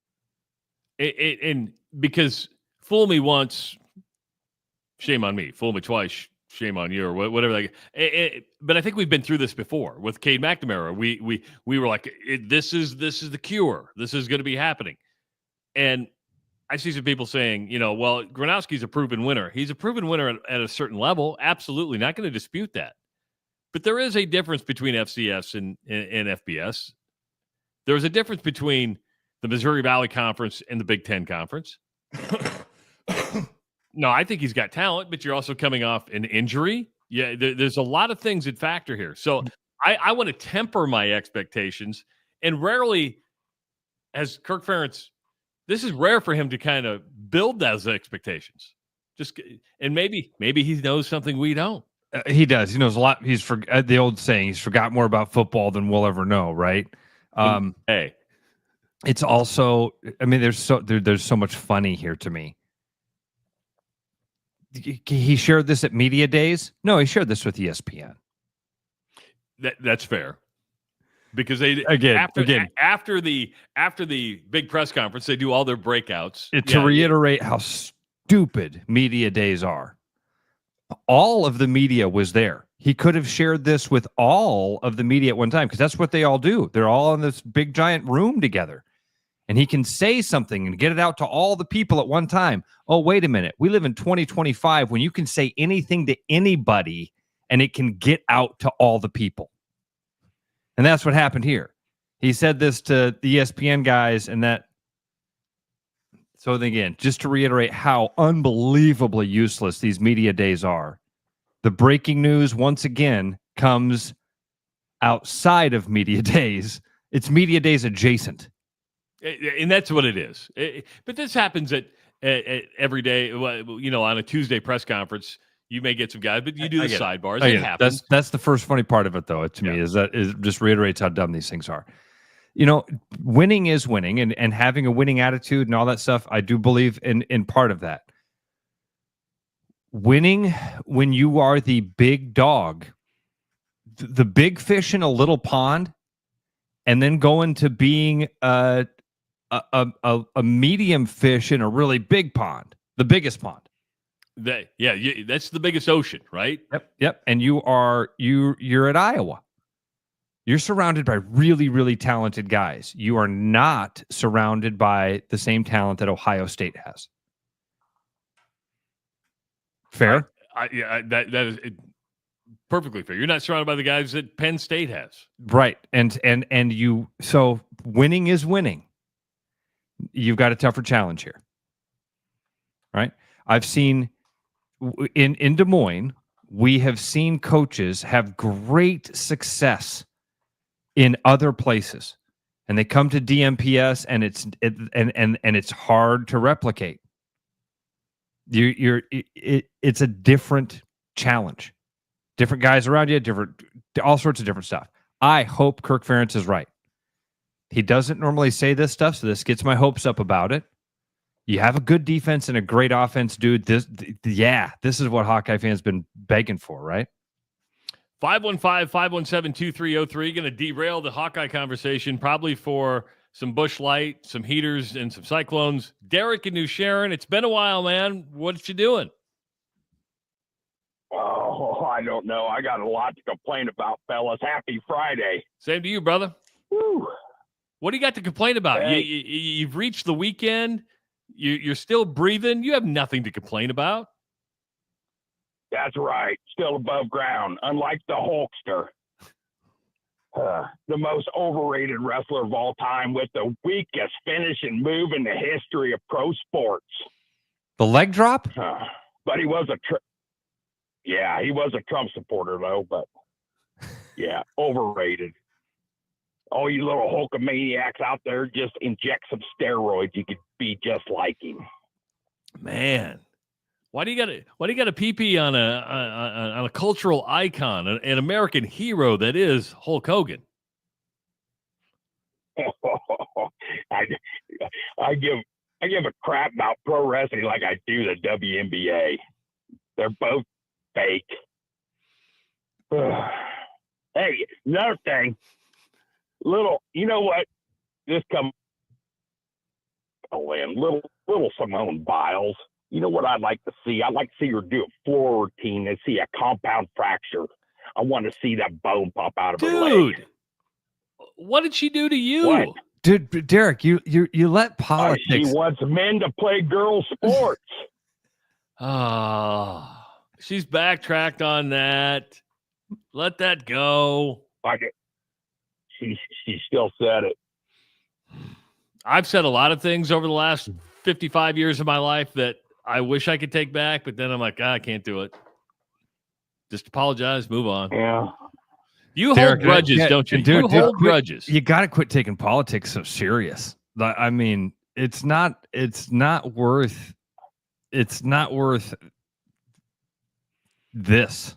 And because fool me once, shame on me. Fool me twice, shame on you, or whatever. But I think we've been through this before with Cade McNamara. We were like, this is the cure. This is going to be happening, and I see some people saying, well, Gronowski's a proven winner. He's a proven winner at a certain level. Absolutely. Not going to dispute that. But there is a difference between FCS and FBS. There's a difference between the Missouri Valley Conference and the Big Ten Conference. No, I think he's got talent, but you're also coming off an injury. Yeah, there's a lot of things that factor here. So I want to temper my expectations. And rarely has Kirk Ferentz, this is rare for him to kind of build those expectations. And maybe he knows something we don't. He does. He knows a lot. The old saying, he's forgot more about football than we'll ever know, right? Hey, it's also, I mean, there's so much funny here to me. He shared this at media days. No, he shared this with ESPN. That's fair. Because they after the big press conference, they do all their breakouts. To reiterate how stupid media days are. All of the media was there. He could have shared this with all of the media at one time, because that's what they all do. They're all in this big giant room together. And he can say something and get it out to all the people at one time. Oh, wait a minute. We live in 2025 when you can say anything to anybody and it can get out to all the people. And that's what happened here. He said this to the ESPN guys, and that. So again, just to reiterate how unbelievably useless these media days are, the breaking news once again comes outside of media days. It's media days adjacent. And that's what it is. But this happens at every day. On a Tuesday press conference, you may get some guys, but you do the sidebars. It happens. That's the first funny part of it, though. To me, is just reiterates how dumb these things are. Winning is winning, and having a winning attitude and all that stuff. I do believe in part of that. Winning when you are the big dog, the big fish in a little pond, and then going to being a medium fish in a really big pond, the biggest pond. That's the biggest ocean, right? Yep. And you're at Iowa. You're surrounded by really, really talented guys. You are not surrounded by the same talent that Ohio State has. Fair? That is perfectly fair. You're not surrounded by the guys that Penn State has. Right. So winning is winning. You've got a tougher challenge here. Right? I've seen in Des Moines, we have seen coaches have great success in other places, and they come to DMPS, and it's hard to replicate. It's a different challenge, different guys around you, all sorts of different stuff. I hope Kirk Ferentz is right. He doesn't normally say this stuff, so this gets my hopes up about it. You have a good defense and a great offense, dude. This is what Hawkeye fans been begging for, right? 515-517-2303. Going to derail the Hawkeye conversation, probably for some Busch Light, some heaters, and some Cyclones. Derek in New Sharon, it's been a while, man. What you doing? Oh, I don't know. I got a lot to complain about, fellas. Happy Friday. Same to you, brother. Woo. What do you got to complain about? Hey. You've reached the weekend. You're still breathing. You have nothing to complain about. That's right. Still above ground, unlike the Hulkster. The most overrated wrestler of all time with the weakest finish and move in the history of pro sports. The leg drop? But he was he was a Trump supporter, though. But, yeah, overrated. All you little Hulkamaniacs out there, just inject some steroids. You could be just like him. Man. Why do you got a pee-pee on a cultural icon, an American hero that is Hulk Hogan? I give a crap about pro wrestling like I do the WNBA. They're both fake. Hey, another thing. You know what? This comes in. Little Simone Biles. You know what I'd like to see? I'd like to see her do a floor routine and see a compound fracture. I want to see that bone pop out of her leg. Dude, what did she do to you? What? Dude, Derek, you let politics. She wants men to play girl sports. She's backtracked on that. Let that go. She still said it. I've said a lot of things over the last 55 years of my life that I wish I could take back, but then I'm like, I can't do it. Just apologize, move on. Yeah. You hold grudges, don't you? Dude, you hold grudges. You got to quit taking politics so serious. I mean, it's not worth this.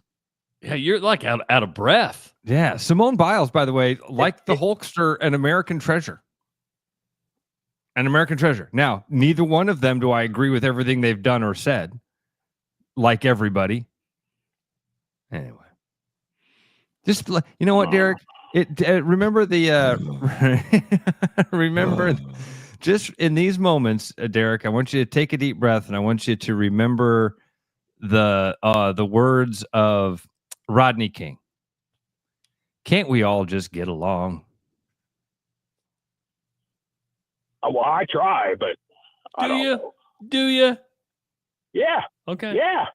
Yeah, you're like out of breath. Yeah. Simone Biles, by the way, like the Hulkster, an American treasure. An American treasure. Now, neither one of them do I agree with everything they've done or said, like everybody. Anyway, just you know what, Derek? Remember just in these moments, Derek. I want you to take a deep breath, and I want you to remember the words of Rodney King. Can't we all just get along? Well, I try, but I don't know. Do you? Yeah. Okay. Yeah.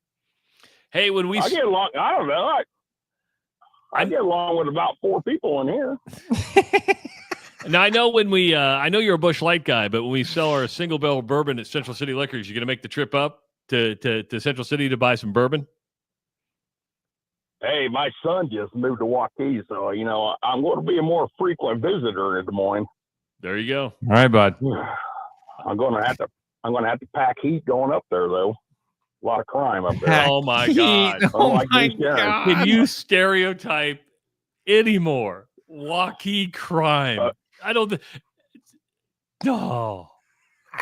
Hey, when we I get along, I don't know. I get along with about 4 people in here. Now I know I know you're a Busch Light guy, but when we sell our single barrel bourbon at Central City Liquors, you're going to make the trip up to Central City to buy some bourbon. Hey, my son just moved to Hawkeyes, so I'm going to be a more frequent visitor in Des Moines. There you go. All right, bud. I'm going to have to pack heat going up there, though. A lot of crime up there. Oh my God! My God! Can you stereotype anymore? Waukee crime. I don't. No. All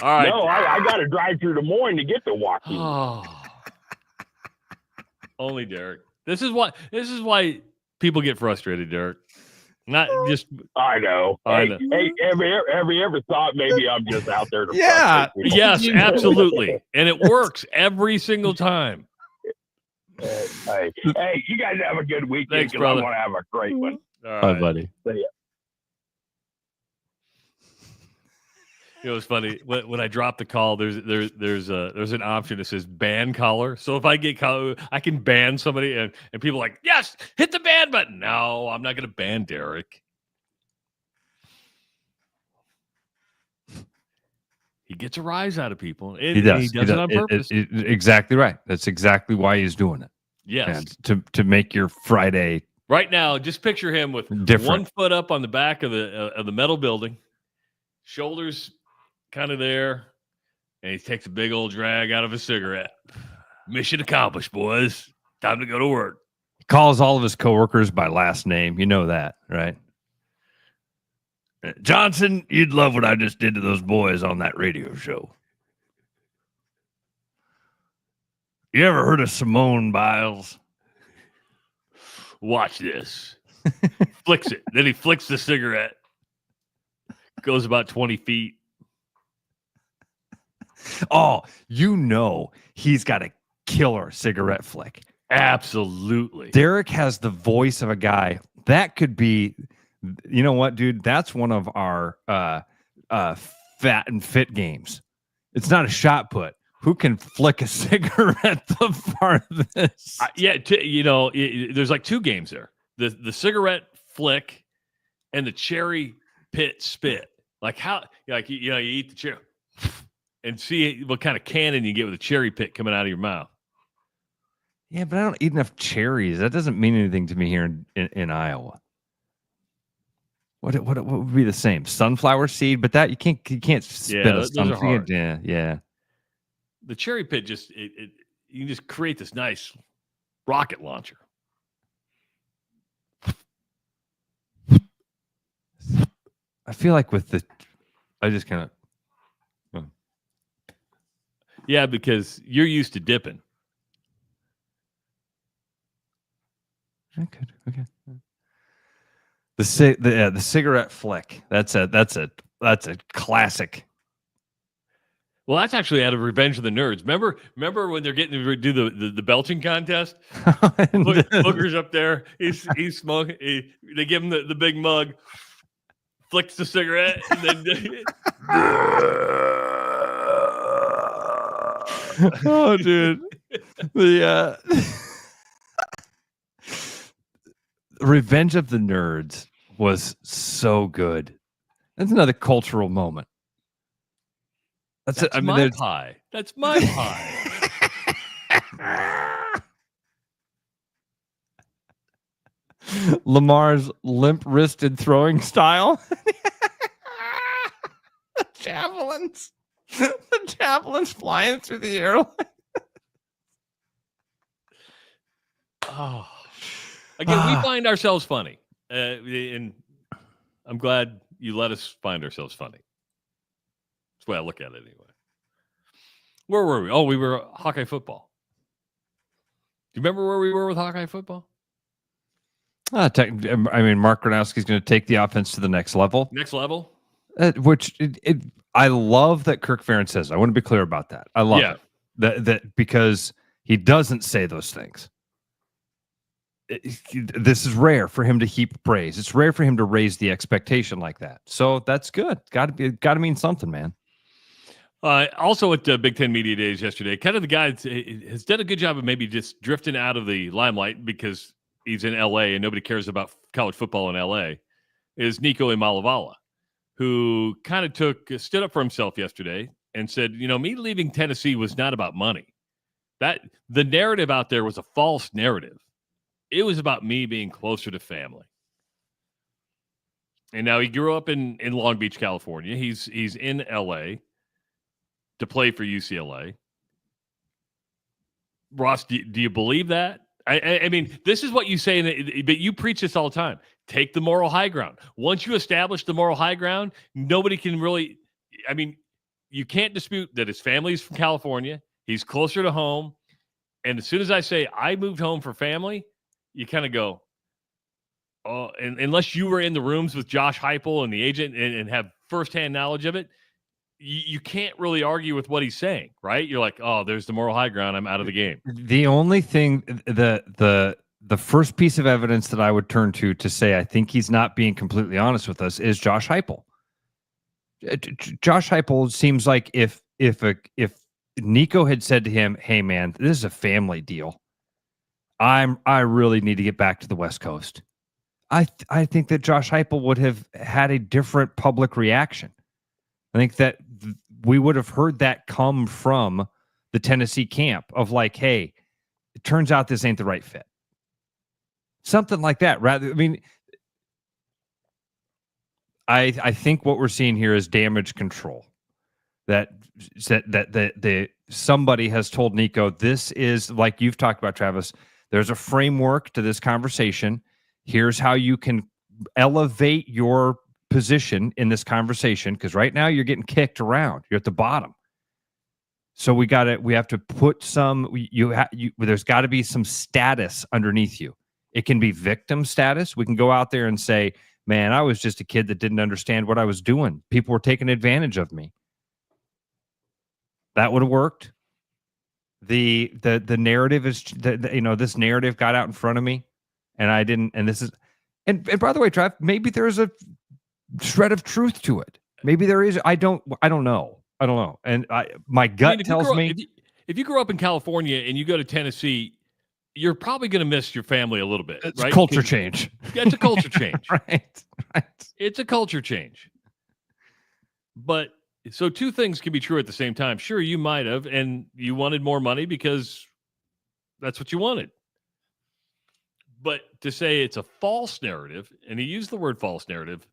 right. No, I got to drive through Des Moines to get to Waukee. Oh. Only Derek. This is why people get frustrated, Derek. Not just. I know. I Hey, know. have you ever thought maybe I'm just out there to Yeah. frustrate people? Yes, absolutely, and it works every single time. Hey, you guys have a good weekend. Thanks, 'cause brother. I want to have a great one. All right. Bye, buddy. See ya. You know, it's funny when I drop the call. There's an option that says ban caller. So if I get call, I can ban somebody, and people are like, yes, hit the ban button. No, I'm not going to ban Derek. He gets a rise out of people. He does. He does it on purpose. Exactly right. That's exactly why he's doing it. Yes. And to make your Friday Right now, just picture him with different. 1 foot up on the back of the metal building, shoulders kind of there, and he takes a big old drag out of a cigarette. Mission accomplished, boys. Time to go to work. He calls all of his coworkers by last name. You know that, right? Johnson, you'd love what I just did to those boys on that radio show. You ever heard of Simone Biles? Watch this. Flicks it. Then he flicks the cigarette. Goes about 20 feet. Oh, he's got a killer cigarette flick. Absolutely. Derek has the voice of a guy. That could be, you know what, dude? That's one of our fat and fit games. It's not a shot put. Who can flick a cigarette the farthest? There's like two games there. The cigarette flick and the cherry pit spit. Like how, you eat the cherry and see what kind of cannon you get with a cherry pit coming out of your mouth. Yeah, but I don't eat enough cherries. That doesn't mean anything to me here in Iowa. What would be the same? Sunflower seed, but that you can't spit a sunflower. Yeah. The cherry pit you can just create this nice rocket launcher. I feel like I just kind of. Yeah, because you're used to dipping. Okay. The cigarette flick. That's a classic. Well, that's actually out of Revenge of the Nerds. Remember when they're getting to do the belching contest? Booger's up there. He's smoking. They give him the big mug. Flicks the cigarette and then. Oh, dude. The Revenge of the Nerds was so good. That's another cultural moment. That's my pie. That's my pie. Lamar's limp-wristed throwing style. The javelins flying through the air. Oh. Again, we find ourselves funny. And I'm glad you let us find ourselves funny. That's the way I look at it anyway. Where were we? Oh, we were Hawkeye football. Do you remember where we were with Hawkeye football? Mark Gronowski's going to take the offense to the next level. Next level? I love that Kirk Ferentz says. I want to be clear about that. I love it. That because he doesn't say those things. This is rare for him to heap praise. It's rare for him to raise the expectation like that. So that's good. Got to mean something, man. Also at Big Ten Media Days yesterday, kind of the guy has done a good job of maybe just drifting out of the limelight because he's in L.A. and nobody cares about college football in L.A., is Nico Imalavala, who kind of stood up for himself yesterday and said, me leaving Tennessee was not about money. That the narrative out there was a false narrative. It was about me being closer to family. And now he grew up in Long Beach, California. He's in L.A. to play for UCLA. Ross, do you believe that? I mean, this is what you say, but you preach this all the time. Take the moral high ground. Once you establish the moral high ground, nobody can really, you can't dispute that his family's from California. He's closer to home. And as soon as I say I moved home for family, you kind of go, oh, and unless you were in the rooms with Josh Heupel and the agent and have firsthand knowledge of it, you can't really argue with what he's saying, right? You're like, oh, there's the moral high ground. I'm out of the game. The only thing, the first piece of evidence that I would turn to say I think he's not being completely honest with us is Josh Heupel. Josh Heupel seems like if Nico had said to him, "Hey, man, this is a family deal. I really need to get back to the West Coast." I think that Josh Heupel would have had a different public reaction. I think that we would have heard that come from the Tennessee camp of like, hey, it turns out this ain't the right fit. Something like that. I think what we're seeing here is damage control. That somebody has told Nico, this is like you've talked about, Travis. There's a framework to this conversation. Here's how you can elevate your position in this conversation, because right now you're getting kicked around. You're at the bottom. So we have to put some. There's got to be some status underneath you. It can be victim status. We can go out there and say, man, I was just a kid that didn't understand what I was doing. People were taking advantage of me. That would have worked. The narrative is, this narrative got out in front of me, and I didn't. And this is, and by the way, Trav, maybe there's a shred of truth to it. Maybe there is. I don't know. And my gut tells me, if you grow up in California and you go to Tennessee, you're probably going to miss your family a little bit. It's right? culture change. Yeah, it's a culture change. Right. It's a culture change. But so two things can be true at the same time. Sure, you might have, and you wanted more money because that's what you wanted. But to say it's a false narrative, and he used the word false narrative,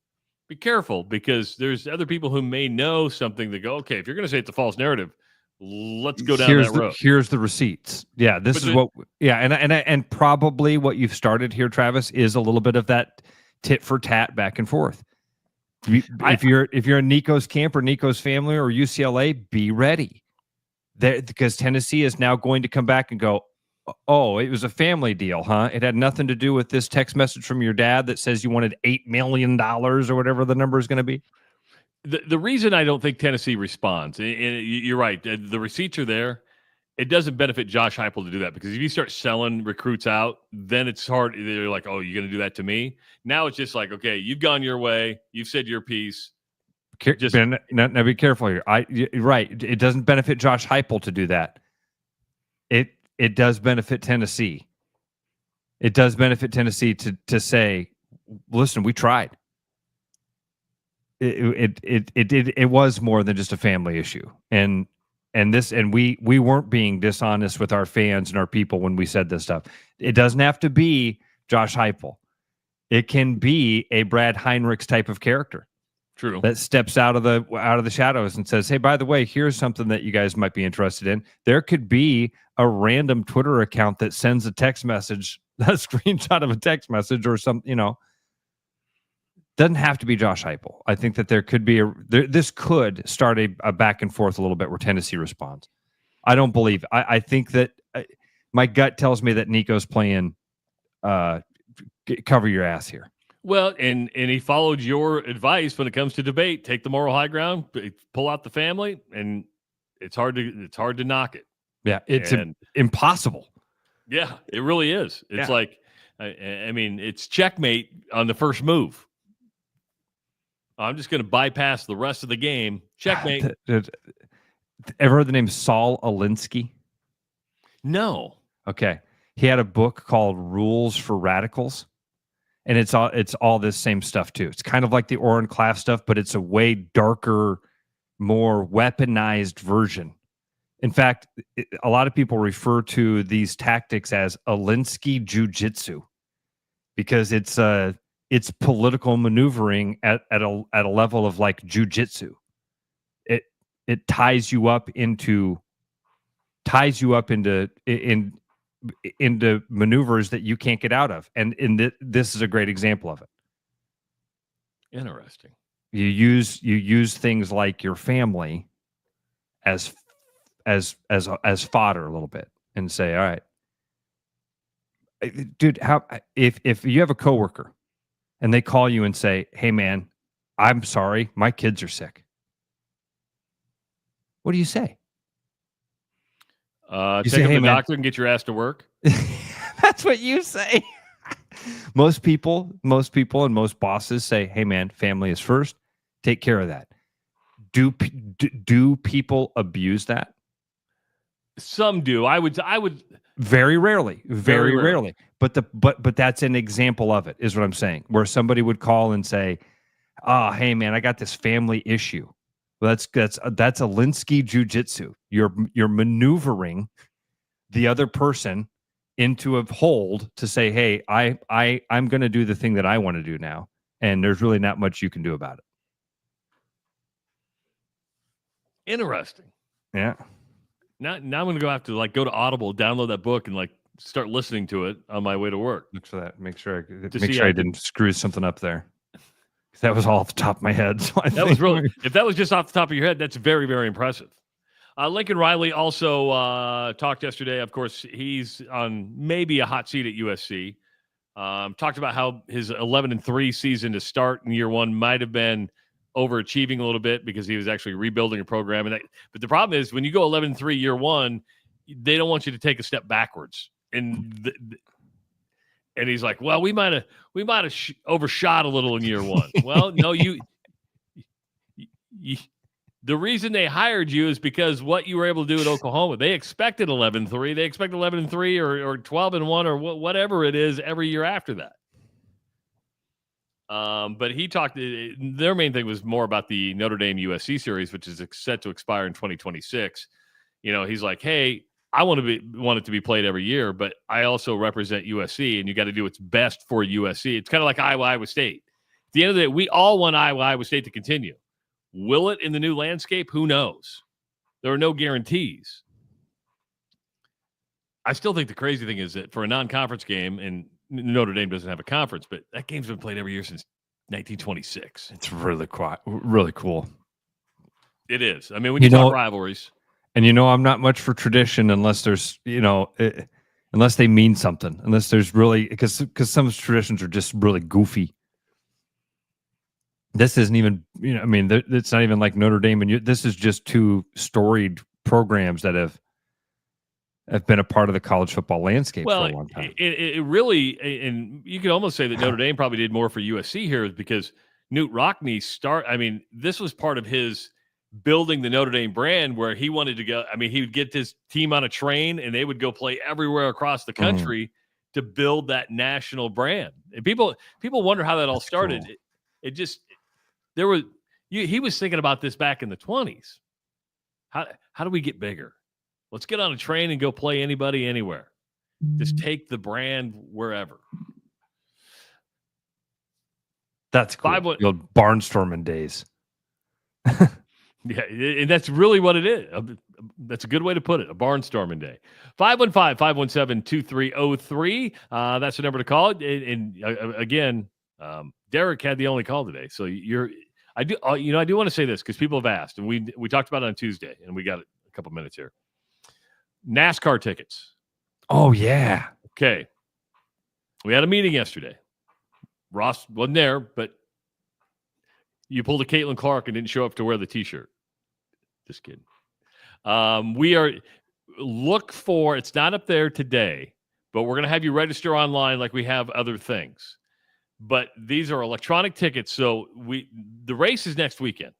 be careful, because there's other people who may know something that go, okay, if you're going to say it's a false narrative, let's go down that road. Here's the receipts. Yeah, and probably what you've started here, Travis, is a little bit of that tit for tat back and forth. If you're in Nico's camp or Nico's family or UCLA, be ready. Because Tennessee is now going to come back and go, oh, it was a family deal, huh? It had nothing to do with this text message from your dad that says you wanted $8 million or whatever the number is going to be. The reason I don't think Tennessee responds, and you're right, the receipts are there. It doesn't benefit Josh Heupel to do that, because if you start selling recruits out, then it's hard. They're like, oh, you're going to do that to me? Now it's just like, okay, you've gone your way. You've said your piece. Now be careful here. You're right. It doesn't benefit Josh Heupel to do that. It does benefit Tennessee. It does benefit Tennessee to say, listen, we tried. It was more than just a family issue. And we weren't being dishonest with our fans and our people when we said this stuff. It doesn't have to be Josh Heupel. It can be a Brad Heinrichs type of character. True. That steps out of the shadows and says, hey, by the way, here's something that you guys might be interested in. There could be a random Twitter account that sends a text message, a screenshot of a text message or something, doesn't have to be Josh Heupel. I think that there could be this could start a back and forth a little bit where Tennessee responds. I don't believe. I think that my gut tells me that Nico's playing cover your ass here. Well, and he followed your advice when it comes to debate. Take the moral high ground, pull out the family, and it's hard to knock it. Yeah, it's impossible. Yeah, it really is. It's like, I mean, it's checkmate on the first move. I'm just going to bypass the rest of the game. Checkmate. Ever heard the name Saul Alinsky? No. Okay. He had a book called Rules for Radicals. And it's all this same stuff too. It's kind of like the Oren Klaff stuff, but it's a way darker, more weaponized version. In fact, a lot of people refer to these tactics as Alinsky Jiu-Jitsu because it's political maneuvering at a level of like jiu-jitsu. It ties you up into maneuvers that you can't get out of, and this is a great example of it. Interesting. You use things like your family as fodder a little bit, and say, all right, dude, if you have a coworker and they call you and say, hey man, I'm sorry, my kids are sick, what do you say? Take them to the doctor and get your ass to work. That's what you say. Most people and most bosses say, hey man, family is first. Take care of that. Do people abuse that? Some do. I would very rarely. But that's an example of it, is what I'm saying, where somebody would call and say, oh, hey man, I got this family issue. Well, that's Alinsky Jiu-Jitsu. You're maneuvering the other person into a hold to say, hey, I'm going to do the thing that I want to do now, and there's really not much you can do about it. Interesting. Yeah. Now I'm going to have to go to Audible, download that book, and start listening to it on my way to work. Look for that. Make sure I didn't screw something up there. That was all off the top of my head. So if that was just off the top of your head, that's very, very impressive. Lincoln Riley also talked yesterday. Of course, he's on maybe a hot seat at USC. Talked about how his 11-3 season to start in year one might have been overachieving a little bit because he was actually rebuilding a program. But the problem is when you go 11-3 year one, they don't want you to take a step backwards. And he's like, well, we might have overshot a little in year one. Well, no, you the reason they hired you is because what you were able to do at Oklahoma. They expected 11-3. They expect 11-3 or 12-1 or whatever it is every year after that. But he talked. Their main thing was more about the Notre Dame USC series, which is set to expire in 2026. He's like, hey, I want it to be played every year, but I also represent USC, and you got to do what's best for USC. It's kind of like Iowa State. At the end of the day, we all want Iowa State to continue. Will it in the new landscape? Who knows? There are no guarantees. I still think the crazy thing is that for a non-conference game, and Notre Dame doesn't have a conference, but that game's been played every year since 1926. It's really cool. It is. I mean, when you talk rivalries. And I'm not much for tradition unless there's, unless they mean something, unless there's really, because some traditions are just really goofy. This isn't even, it's not even like Notre Dame, and this is just two storied programs that have been a part of the college football landscape for a long time. It really, and you could almost say that Notre Dame probably did more for USC here because Newt Rockne this was part of his building the Notre Dame brand where he wanted to go. I mean, he would get his team on a train and they would go play everywhere across the country to build that national brand. And people wonder how that all started. Cool. He was thinking about this back in the 20s. How do we get bigger? Let's get on a train and go play anybody, anywhere. Just take the brand wherever. That's cool. The old barnstorming days. Yeah, and that's really what it is. That's a good way to put it, a barnstorming day. 515-517-2303. That's the number to call. And again, Derek had the only call today. So I do want to say this because people have asked, and we talked about it on Tuesday, and we got a couple minutes here. NASCAR tickets. Oh, yeah. Okay. We had a meeting yesterday. Ross wasn't there, but you pulled a Caitlin Clark and didn't show up to wear the T-shirt. Just kidding. It's not up there today, but we're going to have you register online like we have other things. But these are electronic tickets. So the race is next weekend.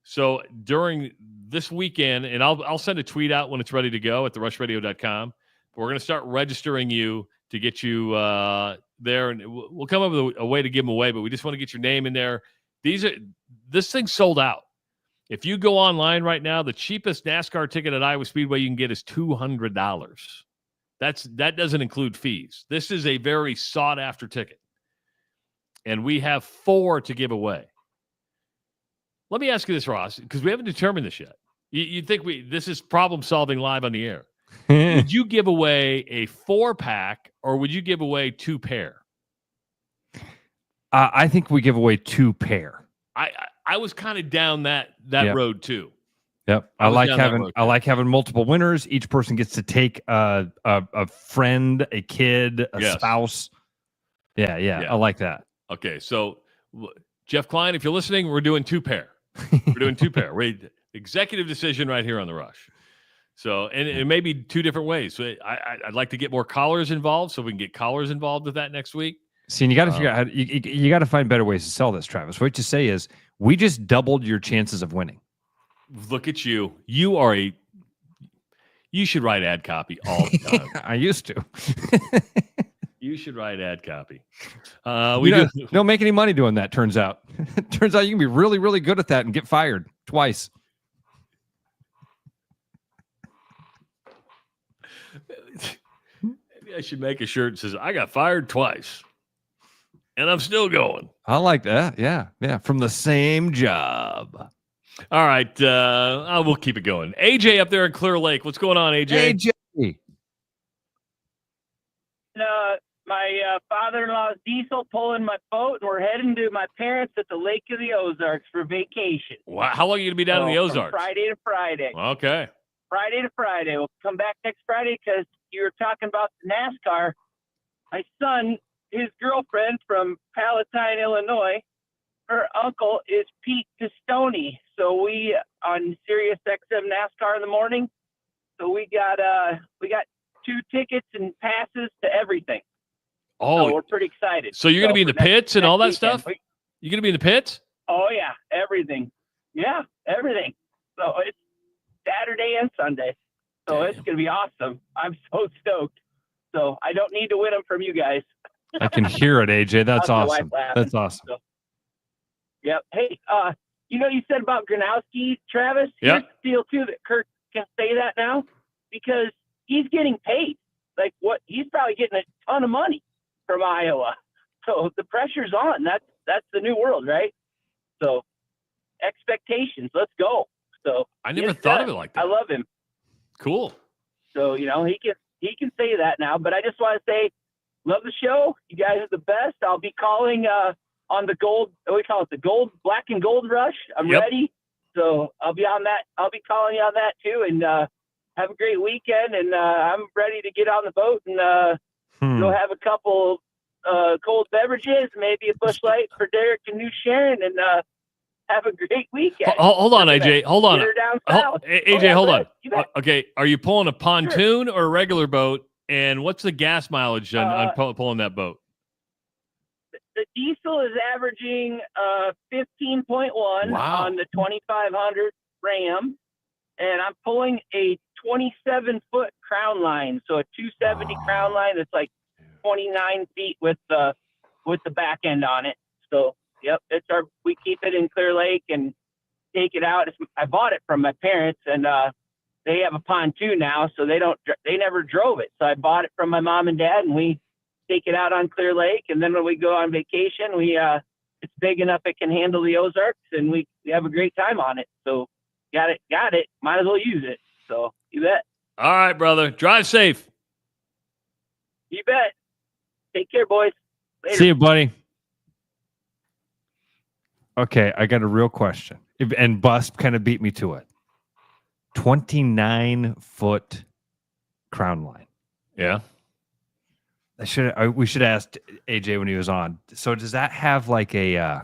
So during this weekend, and I'll send a tweet out when it's ready to go at therushradio.com. We're going to start registering you to get you there, and we'll come up with a way to give them away. But we just want to get your name in there. This thing's sold out. If you go online right now, the cheapest NASCAR ticket at Iowa Speedway you can get is $200. That doesn't include fees. This is a very sought after ticket, and we have 4 to give away. Let me ask you this, Ross, because we haven't determined this yet. You'd think this is problem solving live on the air. Would you give away a 4-pack or would you give away 2 pair? I think we give away 2 pair. I was kind of down that road too. Yep. I like having multiple winners. Each person gets to take a friend, a kid, a spouse. Yeah. I like that. Okay. So Jeff Klein, if you're listening, we're doing 2 pair. We're doing 2 pair. Executive decision right here on The Rush. So, and it may be 2 different ways. So I'd like to get more callers involved so we can get callers involved with that next week. See, and you got to figure out you got to find better ways to sell this, Travis. What you say is we just doubled your chances of winning. Look at you. You should write ad copy all the time. I used to. You should write ad copy. Don't make any money doing that, turns out. Turns out you can be really, really good at that and get fired twice. Maybe I should make a shirt that says, I got fired twice. And I'm still going. I like that. Yeah. From the same job. All right. We'll keep it going. AJ up there in Clear Lake. What's going on, AJ? AJ. My father-in-law's diesel pulling my boat, and we're heading to my parents at the Lake of the Ozarks for vacation. Wow. How long are you going to be down in the Ozarks? Friday to Friday. Okay. Friday to Friday. We'll come back next Friday because you were talking about the NASCAR. My son his girlfriend from Palatine, Illinois, her uncle is Pete Pistone. So we on Sirius XM NASCAR in the morning. So we got 2 tickets and passes to everything. Oh, so we're pretty excited. So you're going to be in the pits and all that stuff? You're going to be in the pits? Oh yeah, everything. Yeah, everything. So it's Saturday and Sunday. So it's going to be awesome. I'm so stoked. So I don't need to win them from you guys. I can hear it, AJ. That's awesome. That's awesome. So, yep. Hey, you said about Gronowski, Travis? Yep. Here's the deal, too, that Kirk can say that now because he's getting paid. Like, he's probably getting a ton of money from Iowa. So the pressure's on. That's the new world, right? So expectations. Let's go. So I never thought of it like that. I love him. Cool. So, he can say that now. But I just want to say, love the show. You guys are the best. I'll be calling on the gold. What do we call it? The black and gold rush. I'm ready. So I'll be on that. I'll be calling you on that too. And have a great weekend. And I'm ready to get on the boat and go have a couple cold beverages, maybe a Busch Light for Derek and New Sharon, and have a great weekend. Hold on, AJ. Hold on. AJ, hold on. Okay. Are you pulling a pontoon or a regular boat? And what's the gas mileage on pulling that boat? The diesel is averaging 15.1 on the 2500 Ram, and I'm pulling a 27-foot crown line, so a 270 crown line that's like 29 feet with the back end on it. So, yep, we keep it in Clear Lake and take it out. I bought it from my parents, and they have a pontoon now, so they never drove it. So I bought it from my mom and dad, and we take it out on Clear Lake. And then when we go on vacation, it's big enough it can handle the Ozarks, and we have a great time on it. So got it. Might as well use it. So you bet. All right, brother. Drive safe. You bet. Take care, boys. Later. See you, buddy. Okay, I got a real question. And Bust kind of beat me to it. 29-foot crown line. Yeah. We should ask AJ when he was on. So does that have like a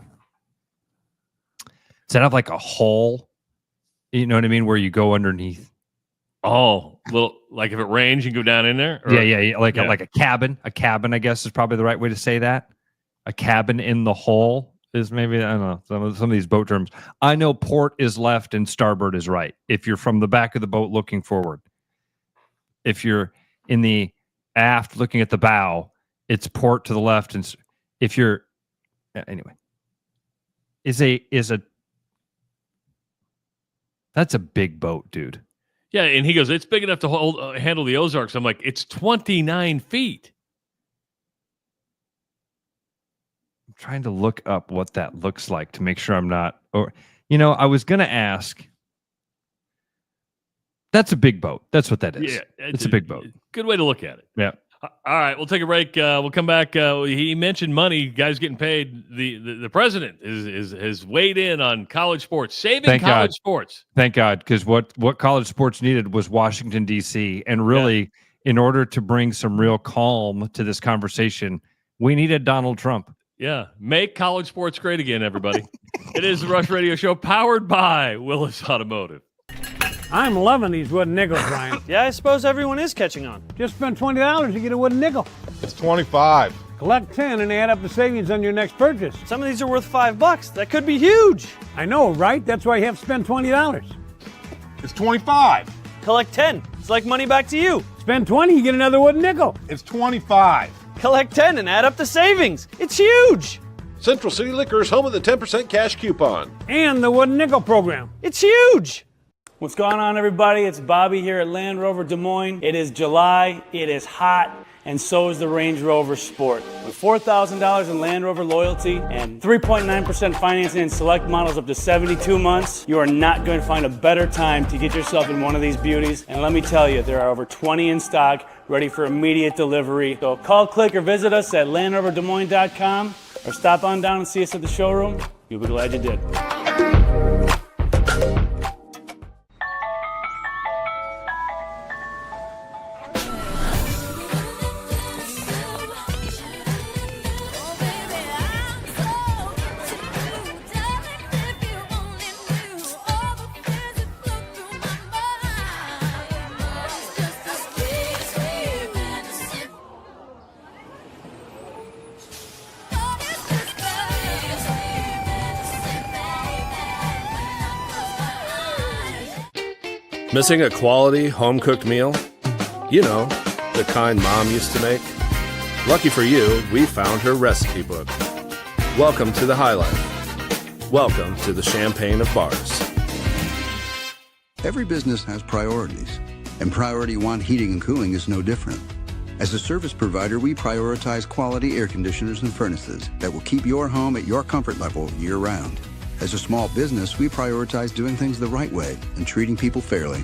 hole? You know what I mean? Where you go underneath? Oh, like if it rains, you can go down in there? Or? Yeah. Like a cabin. A cabin, I guess, is probably the right way to say that. A cabin in the hole is maybe, I don't know, some of these boat terms. I know port is left and starboard is right. If you're from the back of the boat looking forward. If you're in the aft looking at the bow, it's port to the left. And if you're, anyway, that's a big boat, dude. Yeah, and he goes, it's big enough to handle the Ozarks. I'm like, it's 29 feet. I'm trying to look up what that looks like to make sure I'm not, I was going to ask. That's a big boat. That's what that is. Yeah, it's a big boat. Good way to look at it. Yeah. All right, we'll take a break. We'll come back. He mentioned money, guys getting paid. The president has weighed in on college sports, saving college sports. Thank God, because what college sports needed was Washington, D.C. And really, in order to bring some real calm to this conversation, we needed Donald Trump. Yeah, make college sports great again, everybody. It is the Rush Radio Show, powered by Willis Automotive. I'm loving these wooden nickels, Brian. Yeah, I suppose everyone is catching on. Just spend $20 to get a wooden nickel. It's $25. Collect 10 and add up the savings on your next purchase. Some of these are worth $5. That could be huge. I know, right? That's why you have to spend $20. It's $25. Collect 10. It's like money back to you. Spend 20, you get another wooden nickel. It's $25. Collect 10 and add up the savings. It's huge. Central City Liquors, home of the 10% cash coupon. And the wooden nickel program. It's huge. What's going on, everybody? It's Bobby here at Land Rover Des Moines. It is July, it is hot, and so is the Range Rover Sport. With $4,000 in Land Rover loyalty and 3.9% financing in select models up to 72 months, you are not going to find a better time to get yourself in one of these beauties. And let me tell you, there are over 20 in stock, ready for immediate delivery. So call, click, or visit us at LandRoverDesMoines.com or stop on down and see us at the showroom. You'll be glad you did. Missing a quality, home-cooked meal? You know, the kind Mom used to make? Lucky for you, we found her recipe book. Welcome to the High Life. Welcome to the Champagne of Bars. Every business has priorities, and Priority One Heating and Cooling is no different. As a service provider, we prioritize quality air conditioners and furnaces that will keep your home at your comfort level year-round. As a small business, we prioritize doing things the right way and treating people fairly.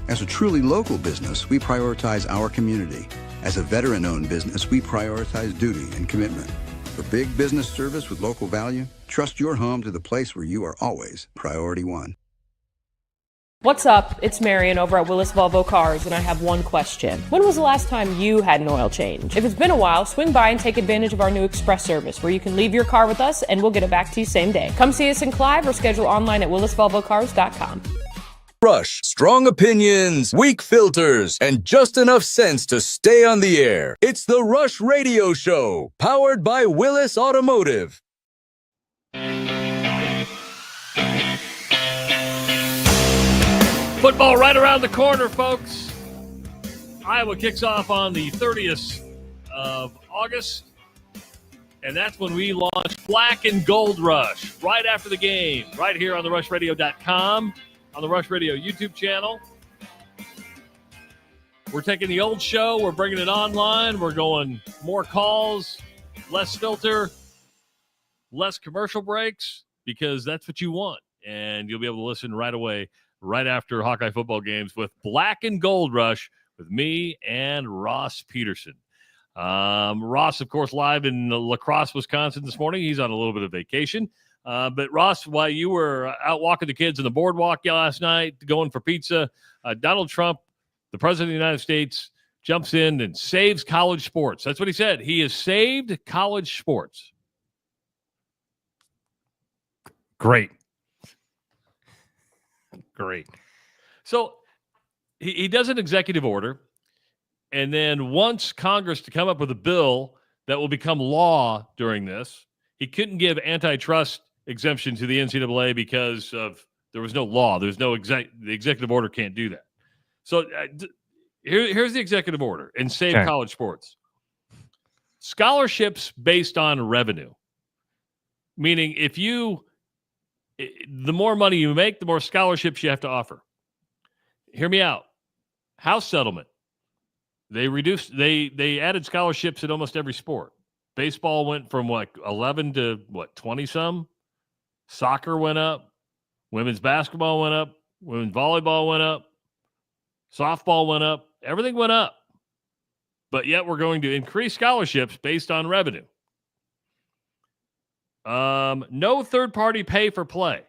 As a truly local business, we prioritize our community. As a veteran-owned business, we prioritize duty and commitment. For big business service with local value, trust your home to the place where you are always Priority One. What's up? It's Marion over at Willis Volvo Cars, and I have one question. When was the last time you had an oil change? If it's been a while, swing by and take advantage of our new express service, where you can leave your car with us and we'll get it back to you same day. Come see us in Clive or schedule online at willisvolvocars.com. Rush, strong opinions, weak filters, and just enough sense to stay on the air. It's the Rush Radio Show, powered by Willis Automotive. Football right around the corner, folks. Iowa kicks off on the 30th of August, and that's when we launch Black and Gold Rush right after the game, right here on the rushradio.com, on the Rush Radio YouTube channel. We're taking the old show, we're bringing it online, we're going more calls, less filter, less commercial breaks, because that's what you want, and you'll be able to listen right away, right after Hawkeye football games with Black and Gold Rush with me and Ross Peterson. Ross, of course, live in Lacrosse, Wisconsin this morning. He's on a little bit of vacation. But Ross, while you were out walking the kids on the boardwalk last night, going for pizza, Donald Trump, the president of the United States, jumps in and saves college sports. That's what he said. He has saved college sports. Great. Great. So he does an executive order and then wants Congress to come up with a bill that will become law during this. He couldn't give antitrust exemption to the NCAA because of there was no law. There's no the executive order can't do that. So here's the executive order and save college sports. Scholarships based on revenue, meaning the more money you make, the more scholarships you have to offer. Hear me out. House settlement. They added scholarships in almost every sport. Baseball went from 11 to 20 some. Soccer went up. Women's basketball went up. Women's volleyball went up. Softball went up. Everything went up. But yet we're going to increase scholarships based on revenue. No third-party pay for play,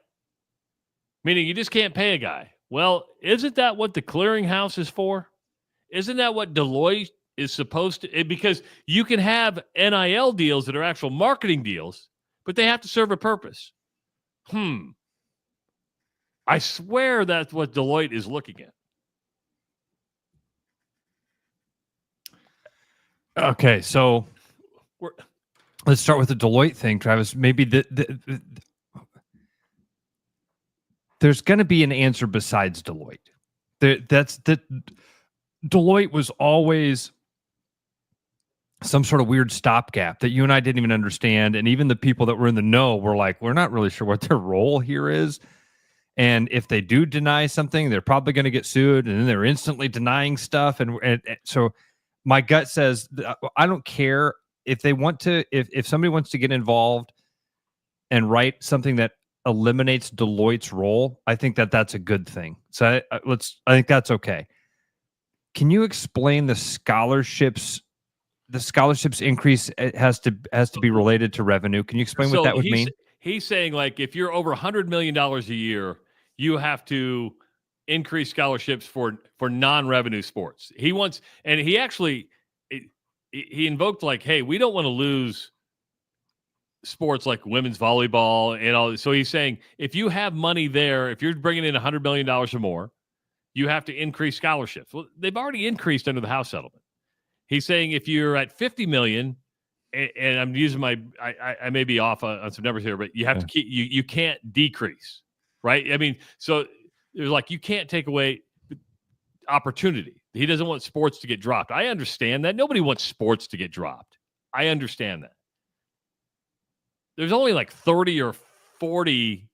meaning you just can't pay a guy. Well, isn't that what the clearinghouse is for? Isn't that what Deloitte is supposed to? Because you can have NIL deals that are actual marketing deals, but they have to serve a purpose. I swear that's what Deloitte is looking at. Okay, so let's start with the Deloitte thing, Travis. Maybe there's going to be an answer besides Deloitte. Deloitte was always some sort of weird stopgap that you and I didn't even understand, and even the people that were in the know were like, we're not really sure what their role here is. And if they do deny something, they're probably going to get sued, and then they're instantly denying stuff. And so my gut says, I don't care if they want to, if somebody wants to get involved and write something that eliminates Deloitte's role, I think that's a good thing. So I think that's okay. Can you explain the scholarships? The scholarships increase has to be related to revenue. Can you explain what that would mean? He's saying, like, if you're over $100 million a year, you have to increase scholarships for non-revenue sports. He wants, and he actually he invoked, like, hey, we don't want to lose sports like women's volleyball and all. So he's saying, if you have money there, if you're bringing in $100 million or more, you have to increase scholarships. Well, they've already increased under the House settlement. He's saying if you're at $50 million, and I'm using I may be off on some numbers here, but you have to keep, you can't decrease, right? I mean, so there's like, you can't take away, opportunity. He doesn't want sports to get dropped. I understand that. Nobody wants sports to get dropped. I understand that. There's only like 30 or 40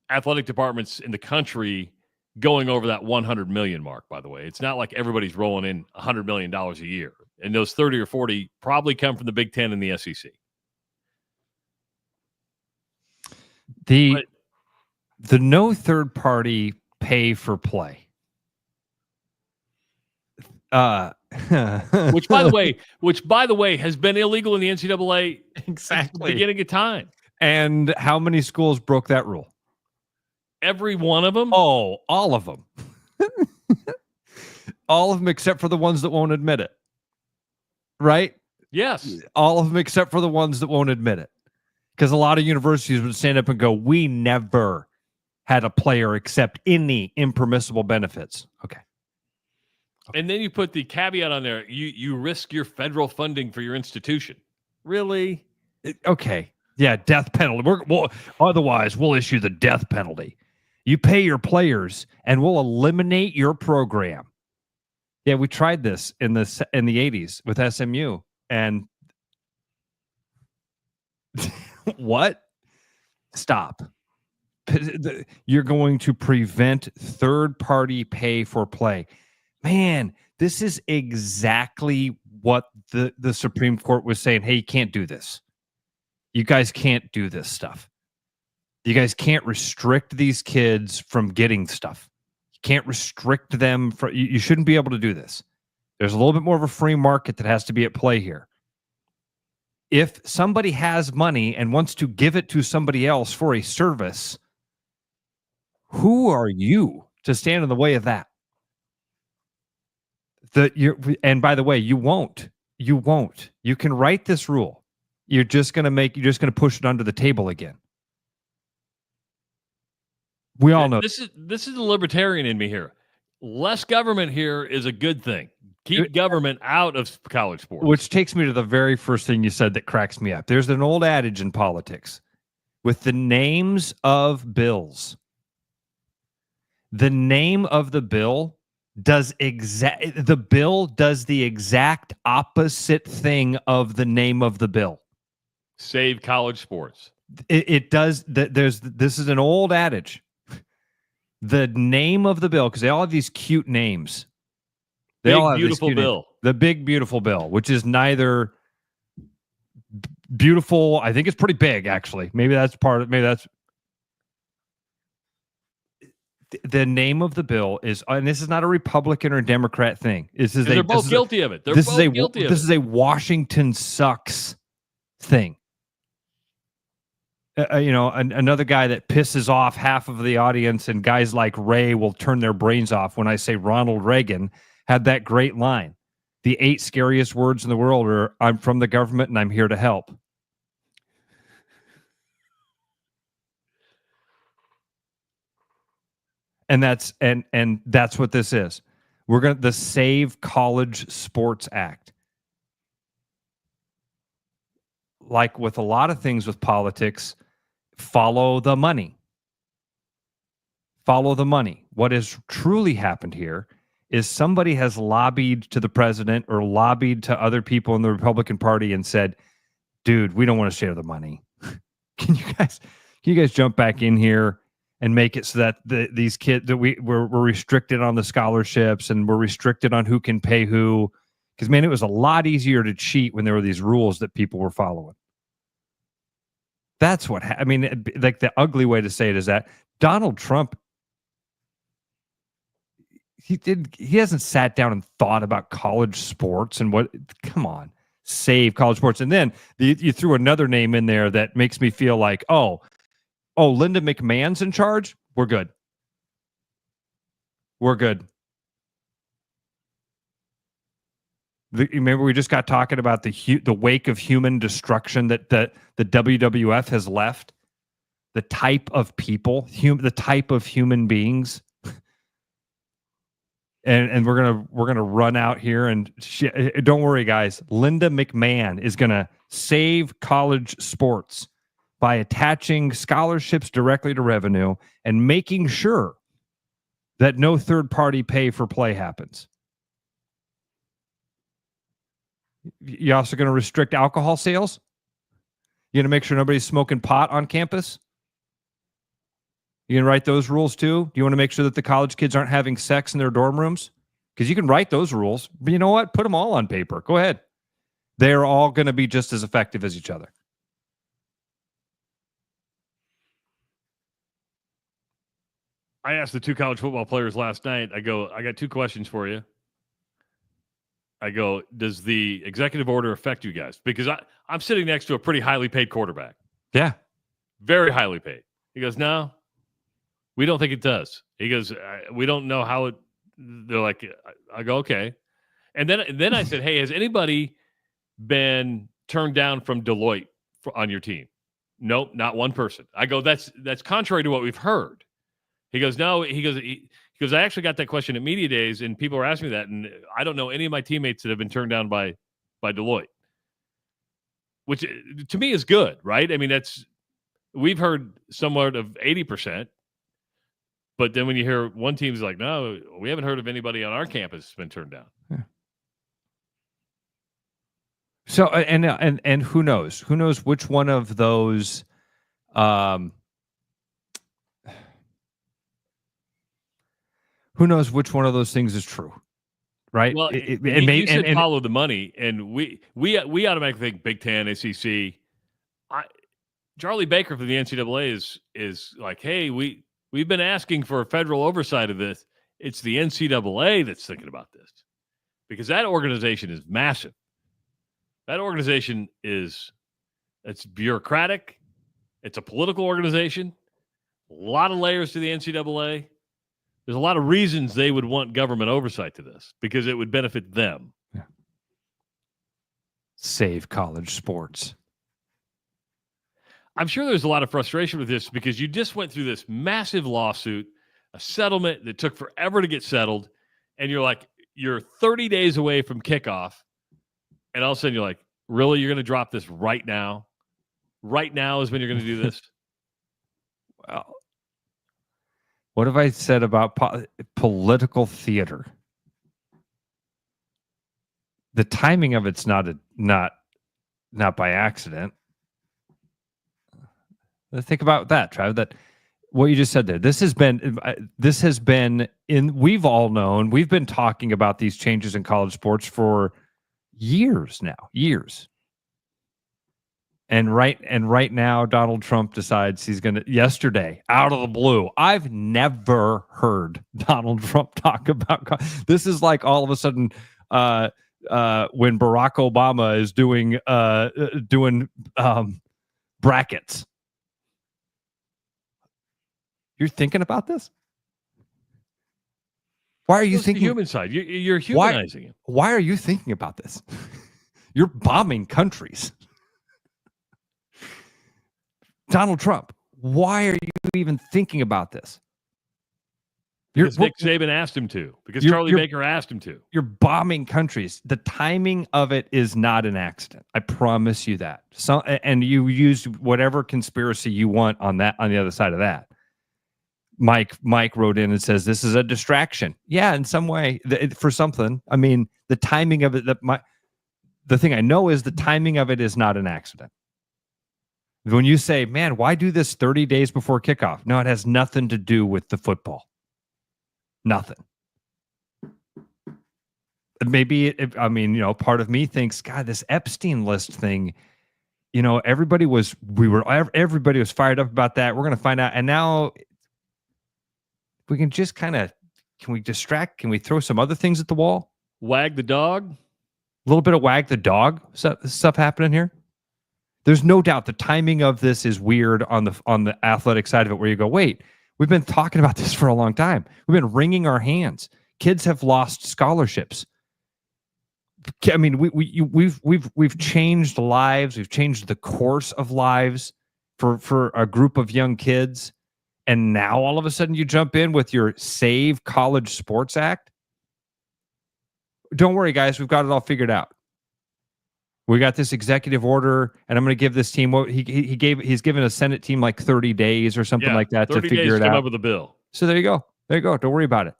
athletic departments in the country going over that 100 million mark, by the way. It's not like everybody's rolling in $100 million a year. And those 30 or 40 probably come from the Big Ten and the SEC. The no third party pay for play. Which by the way has been illegal in the NCAA exactly at the beginning of time. And how many schools broke that rule? Every one of them? Oh, all of them. All of them except for the ones that won't admit it. Right? Yes. All of them except for the ones that won't admit it. Because a lot of universities would stand up and go, we never had a player accept any impermissible benefits. Okay. And then you put the caveat on there, you risk your federal funding for your institution. Really? Okay. Yeah, death penalty. Otherwise, we'll issue the death penalty. You pay your players, and we'll eliminate your program. Yeah, we tried this in the 80s with SMU, and what? Stop. You're going to prevent third-party pay for play. Man, this is exactly what the Supreme Court was saying. Hey, you can't do this. You guys can't do this stuff. You guys can't restrict these kids from getting stuff. You can't restrict them. You shouldn't be able to do this. There's a little bit more of a free market that has to be at play here. If somebody has money and wants to give it to somebody else for a service, who are you to stand in the way of that? And by the way, you won't. You won't. You can write this rule. You're just going to push it under the table again. We all know this is the libertarian in me here. Less government here is a good thing. Keep government out of college sports. Which takes me to the very first thing you said that cracks me up. There's an old adage in politics with the names of bills. The name of the bill does the exact opposite thing of the name of the bill. Save college sports. It does. This is an old adage. The name of the bill, because they all have these cute names. They all have beautiful bill. Names. The big beautiful bill, which is neither beautiful. I think it's pretty big, actually. Maybe that's the name of the bill is, and this is not a Republican or Democrat thing. They're both guilty of it. This is a Washington sucks thing. Another guy that pisses off half of the audience, and guys like Ray will turn their brains off when I say Ronald Reagan had that great line. The 8 scariest words in the world are, I'm from the government and I'm here to help. And that's what this is. We're going to the Save College Sports Act. Like with a lot of things with politics, follow the money. Follow the money. What has truly happened here is somebody has lobbied to the president or lobbied to other people in the Republican Party and said, dude, we don't want to share the money. Can you guys jump back in here and make it so that these kids that we're restricted on the scholarships and we're restricted on who can pay who? Because, man, it was a lot easier to cheat when there were these rules that people were following. That's what like the ugly way to say it is that Donald Trump, he hasn't sat down and thought about college sports and come on, save college sports. And then you threw another name in there that makes me feel like, oh, Linda McMahon's in charge? We're good. We're good. Remember, we just got talking about the wake of human destruction that the WWF has left. The type of people, the type of human beings, and we're gonna run out here and don't worry, guys. Linda McMahon is gonna save college sports by attaching scholarships directly to revenue and making sure that no third-party pay-for-play happens. You're also going to restrict alcohol sales? You're going to make sure nobody's smoking pot on campus? You going to write those rules too? Do you want to make sure that the college kids aren't having sex in their dorm rooms? Because you can write those rules, but you know what? Put them all on paper. Go ahead. They're all going to be just as effective as each other. I asked the 2 college football players last night, I got 2 questions for you. I go, does the executive order affect you guys? Because I'm sitting next to a pretty highly paid quarterback. Yeah. Very highly paid. He goes, no, we don't think it does. He goes, we don't know how it, they're like, I go, okay. And then I said, hey, has anybody been turned down from Deloitte on your team? Nope, not one person. I go, that's contrary to what we've heard. He goes, no. He goes, I actually got that question at media days, and people were asking me that, and I don't know any of my teammates that have been turned down by Deloitte, which to me is good, right? I mean, we've heard somewhat of 80%, but then when you hear one team's like, no, we haven't heard of anybody on our campus that's been turned down. Yeah. So and who knows? Who knows which one of those who knows which one of those things is true, right? Well, you said follow the money, and we automatically think Big Ten, SEC. Charlie Baker from the NCAA is like, hey, we've been asking for a federal oversight of this. It's the NCAA that's thinking about this because that organization is massive. That organization it's bureaucratic. It's a political organization. A lot of layers to the NCAA. There's a lot of reasons they would want government oversight to this because it would benefit them. Yeah. Save college sports. I'm sure there's a lot of frustration with this because you just went through this massive lawsuit, a settlement that took forever to get settled, and you're 30 days away from kickoff, and all of a sudden you're like, really? You're going to drop this right now? Right now is when you're going to do this? Well, what have I said about political theater? The timing of it's not by accident. Think about that, Trav. That what you just said there. This has been in. We've all known. We've been talking about these changes in college sports for years now. Years. And right now, Donald Trump decides he's going to, yesterday, out of the blue. I've never heard Donald Trump talk about, this is like all of a sudden when Barack Obama is doing brackets. You're thinking about this? Why are you thinking? The human side. You're humanizing it. Why are you thinking about this? You're bombing countries. Donald Trump, why are you even thinking about this? Because Nick Saban asked him to. Because Charlie Baker asked him to. You're bombing countries. The timing of it is not an accident. I promise you that. And you use whatever conspiracy you want on that. On the other side of that, Mike wrote in and says this is a distraction. Yeah, in some way for something. I mean, the timing of it. The thing I know is the timing of it is not an accident. When you say, man, why do this 30 days before kickoff? No, it has nothing to do with the football. Nothing. Maybe, part of me thinks, God, this Epstein list thing, everybody was fired up about that. We're going to find out. And now we can just can we distract? Can we throw some other things at the wall? Wag the dog? A little bit of wag the dog stuff happening here. There's no doubt the timing of this is weird on the athletic side of it, where you go, wait, we've been talking about this for a long time. We've been wringing our hands. Kids have lost scholarships. I mean, we've changed lives. We've changed the course of lives for a group of young kids, and now all of a sudden you jump in with your Save College Sports Act. Don't worry, guys. We've got it all figured out. We got this executive order, and I'm going to give this team what he's given a Senate team like 30 days or something like that to figure it out. 30 days to come up with a bill. So there you go. There you go. Don't worry about it.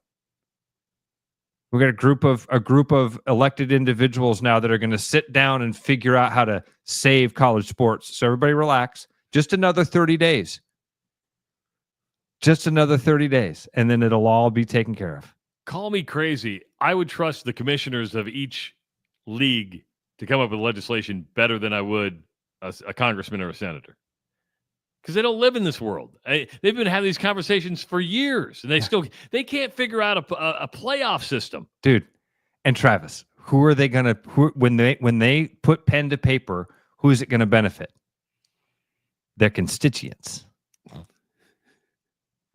We got a group of elected individuals now that are going to sit down and figure out how to save college sports. So everybody relax. Just another 30 days. Just another 30 days, and then it'll all be taken care of. Call me crazy. I would trust the commissioners of each league to come up with legislation better than I would a congressman or a senator. Because they don't live in this world. They've been having these conversations for years, and they can't figure out a playoff system. Dude, and Travis, who are they going to when they put pen to paper, who is it going to benefit? Their constituents.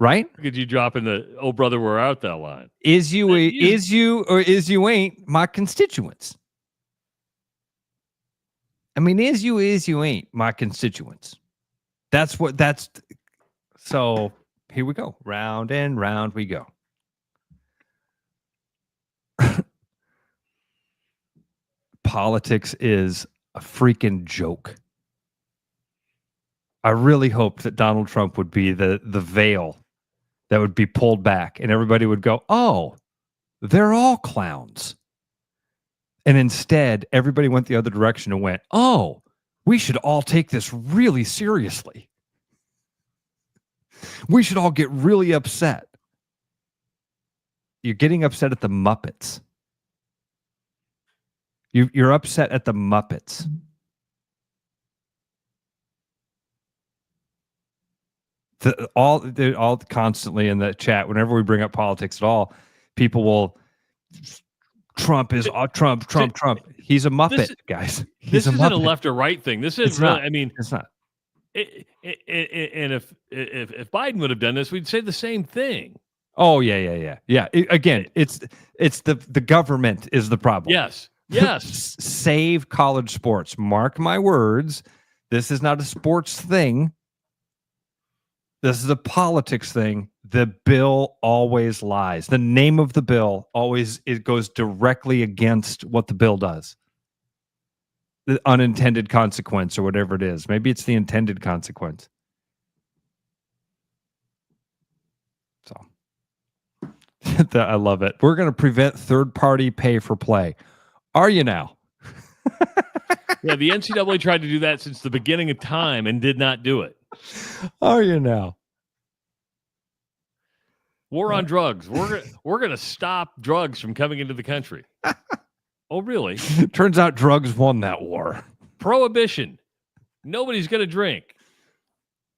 Right? Could you drop in the "Oh brother, we're out" that line? Is you or is you ain't my constituents? I mean, is you ain't my constituents? So here we go. Round and round we go. Politics is a freaking joke. I really hoped that Donald Trump would be the veil that would be pulled back and everybody would go, oh, they're all clowns. And instead, everybody went the other direction and went, oh, we should all take this really seriously. We should all get really upset. You're getting upset at the Muppets. You're upset at the Muppets. All constantly in the chat, whenever we bring up politics at all, people will Trump is Trump. He's a Muppet, guys. This isn't a left or right thing. This is really, I mean, it's not. And if Biden would have done this, we'd say the same thing. Oh yeah. Again, it's the government is the problem. Yes. Save college sports. Mark my words. This is not a sports thing. This is a politics thing. The bill always lies. The name of the bill it goes directly against what the bill does. The unintended consequence or whatever it is. Maybe it's the intended consequence. So I love it. We're going to prevent third-party pay for play. Are you now? Yeah, the NCAA tried to do that since the beginning of time and did not do it. Are you now? War on drugs. We're going to stop drugs from coming into the country. Oh, really? Turns out drugs won that war. Prohibition. Nobody's going to drink.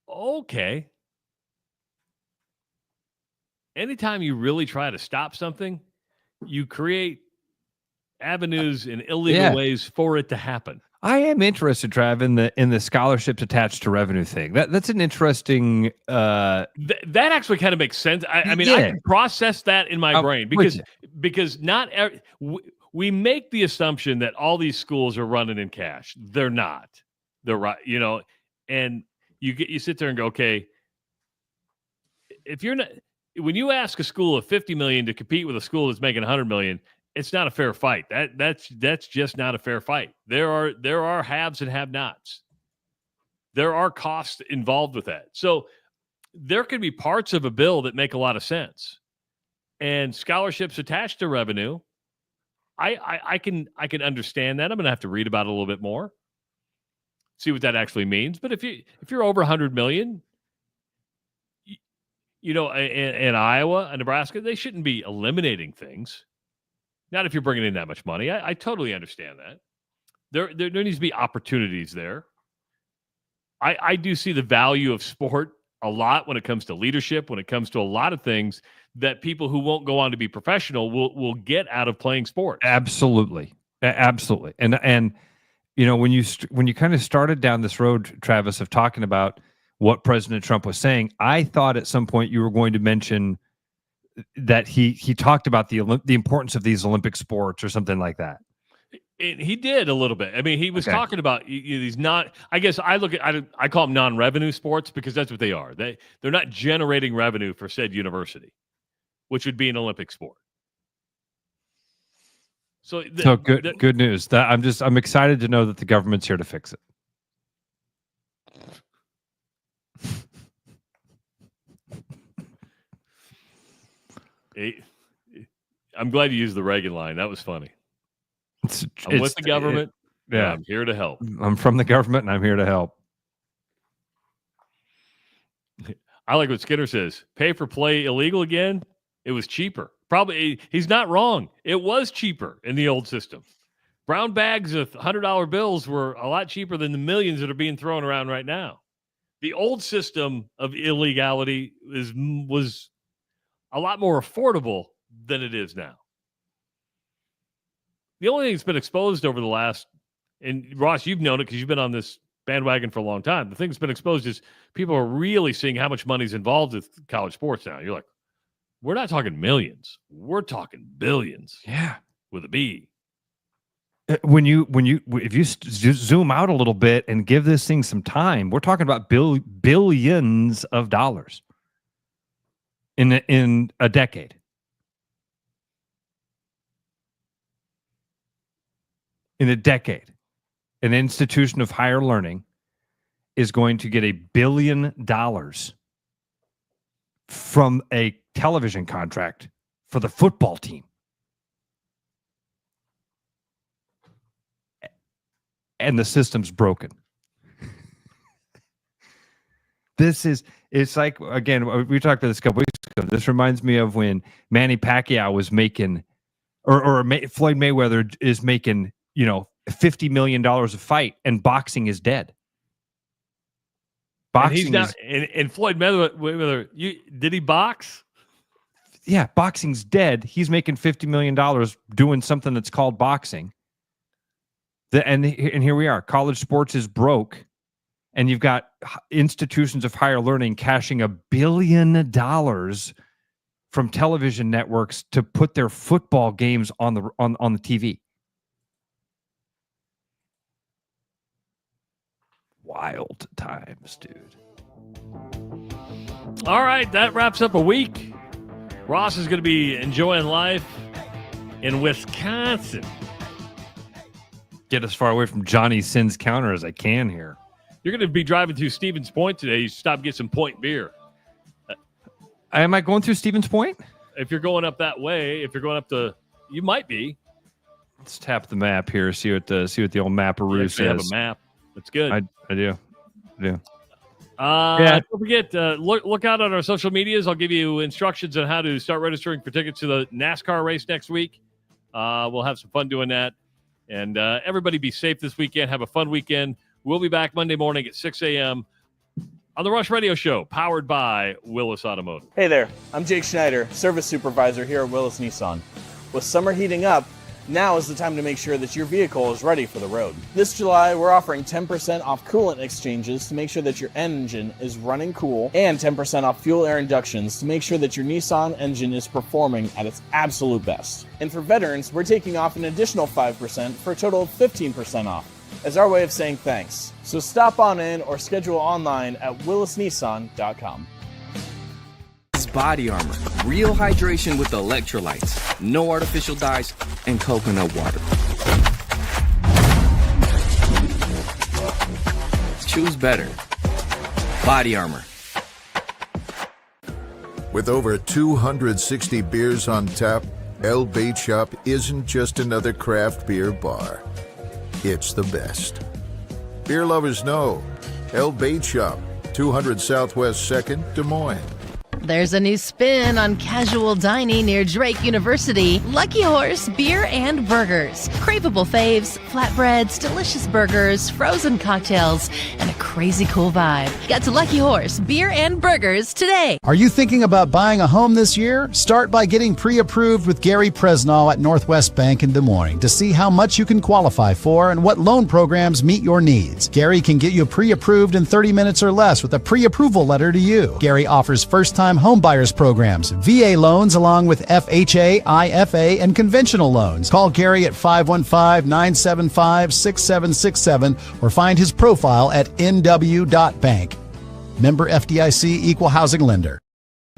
Okay. Anytime you really try to stop something, you create avenues and illegal ways for it to happen. I am interested, Trav, in the scholarships attached to revenue thing. That's an interesting. That actually kind of makes sense. I mean, I can process that in my brain because not we make the assumption that all these schools are running in cash. They're not. They're right. And you sit there and go, okay, if you're not, when you ask a school of $50 million to compete with a school that's making $100 million. It's not a fair fight. That's just not a fair fight. There are haves and have-nots. There are costs involved with that. So there could be parts of a bill that make a lot of sense. And scholarships attached to revenue, I can understand that. I'm going to have to read about it a little bit more, see what that actually means. But if you're over $100 million, in Iowa and Nebraska, they shouldn't be eliminating things. Not if you're bringing in that much money. I totally understand that. There needs to be opportunities there. I do see the value of sport a lot when it comes to leadership, when it comes to a lot of things that people who won't go on to be professional will get out of playing sports. Absolutely. And when you kind of started down this road, Travis, of talking about what President Trump was saying, I thought at some point you were going to mention that he talked about the importance of these Olympic sports or something like that. He did a little bit. I mean, he was talking about these not. I guess I call them non-revenue sports because that's what they are. They're not generating revenue for said university, which would be an Olympic sport. So good news. I'm excited to know that the government's here to fix it. I'm glad you used the Reagan line. That was funny. I'm with the government. Yeah, I'm here to help. I'm from the government, and I'm here to help. I like what Skinner says. Pay for play illegal again? It was cheaper. Probably, he's not wrong. It was cheaper in the old system. Brown bags of $100 bills were a lot cheaper than the millions that are being thrown around right now. The old system of illegality was a lot more affordable than it is now. The only thing that's been exposed over the last, and Ross, you've known it because you've been on this bandwagon for a long time. The thing that's been exposed is people are really seeing how much money's involved with college sports now. You're like, we're not talking millions. We're talking billions. Yeah. With a B. If you zoom out a little bit and give this thing some time, we're talking about billions of dollars in a decade. In a decade, an institution of higher learning is going to get $1 billion from a television contract for the football team. And the system's broken. It's like, again, we talked about this a couple weeks ago. This reminds me of when Manny Pacquiao was making, or Floyd Mayweather is making, $50 million a fight, and boxing is dead. Boxing and Floyd Mayweather, did he box? Yeah, boxing's dead. He's making $50 million doing something that's called boxing. And here we are. College sports is broke, and you've got institutions of higher learning cashing $1 billion from television networks to put their football games on the TV. Wild times, dude. All right, that wraps up a week. Ross is going to be enjoying life in Wisconsin. Get as far away from Johnny Sin's counter as I can here. You're going to be driving through Stevens Point today. You stop and get some Point beer. Am I going through Stevens Point? If you're going up that way, you might be. Let's tap the map here. See what the old mapperoo says. You have a map. That's good. I do. Don't forget, look out on our social medias. I'll give you instructions on how to start registering for tickets to the NASCAR race next week. We'll have some fun doing that. And everybody be safe this weekend. Have a fun weekend. We'll be back Monday morning at 6 a.m. on the Rush Radio Show, powered by Willis Automotive. Hey there, I'm Jake Schneider, Service Supervisor here at Willis Nissan. With summer heating up, now is the time to make sure that your vehicle is ready for the road. This July, we're offering 10% off coolant exchanges to make sure that your engine is running cool, and 10% off fuel air inductions to make sure that your Nissan engine is performing at its absolute best. And for veterans, we're taking off an additional 5% for a total of 15% off as our way of saying thanks. So stop on in or schedule online at willisnissan.com. Body Armor. Real hydration with electrolytes. No artificial dyes and coconut water. Choose better. Body Armor. With over 260 beers on tap, El Bait Shop isn't just another craft beer bar. It's the best. Beer lovers know. El Bait Shop, 200 Southwest 2nd, Des Moines. There's a new spin on casual dining near Drake University. Lucky Horse Beer and Burgers. Craveable faves, flatbreads, delicious burgers, frozen cocktails, and a crazy cool vibe. Get to Lucky Horse Beer and Burgers today. Are you thinking about buying a home this year? Start by getting pre-approved with Gary Presnall at Northwest Bank in Des Moines to see how much you can qualify for and what loan programs meet your needs. Gary can get you pre-approved in 30 minutes or less with a pre-approval letter to you. Gary offers first-time home buyers programs, VA loans along with FHA, IFA, and conventional loans. Call Gary at 515-975-6767 or find his profile at nw.bank. Member FDIC, Equal Housing Lender.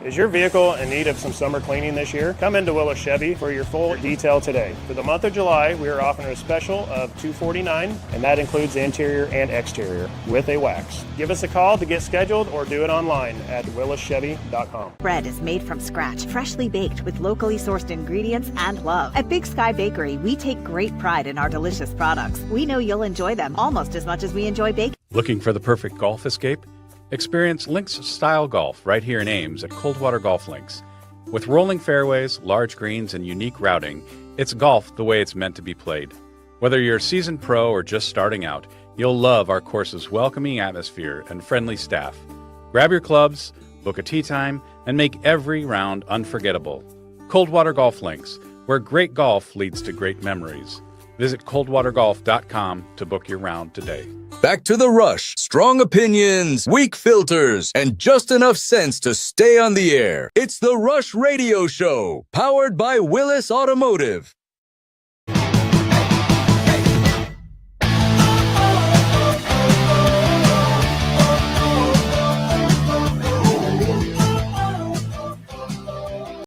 Is your vehicle in need of some summer cleaning this year? Come into Willis Chevy for your full detail today. For the month of July, we are offering a special of $249, and that includes the interior and exterior with a wax. Give us a call to get scheduled or do it online at willischevy.com. Bread is made from scratch, freshly baked with locally sourced ingredients and love. At Big Sky Bakery, we take great pride in our delicious products. We know you'll enjoy them almost as much as we enjoy baking. Looking for the perfect golf escape? Experience links-style golf right here in Ames at Coldwater Golf Links. With rolling fairways, large greens, and unique routing, it's golf the way it's meant to be played. Whether you're a seasoned pro or just starting out, you'll love our course's welcoming atmosphere and friendly staff. Grab your clubs, book a tee time, and make every round unforgettable. Coldwater Golf Links, where great golf leads to great memories. Visit coldwatergolf.com to book your round today. Back to the Rush. Strong opinions, weak filters, and just enough sense to stay on the air. It's the Rush Radio Show, powered by Willis Automotive.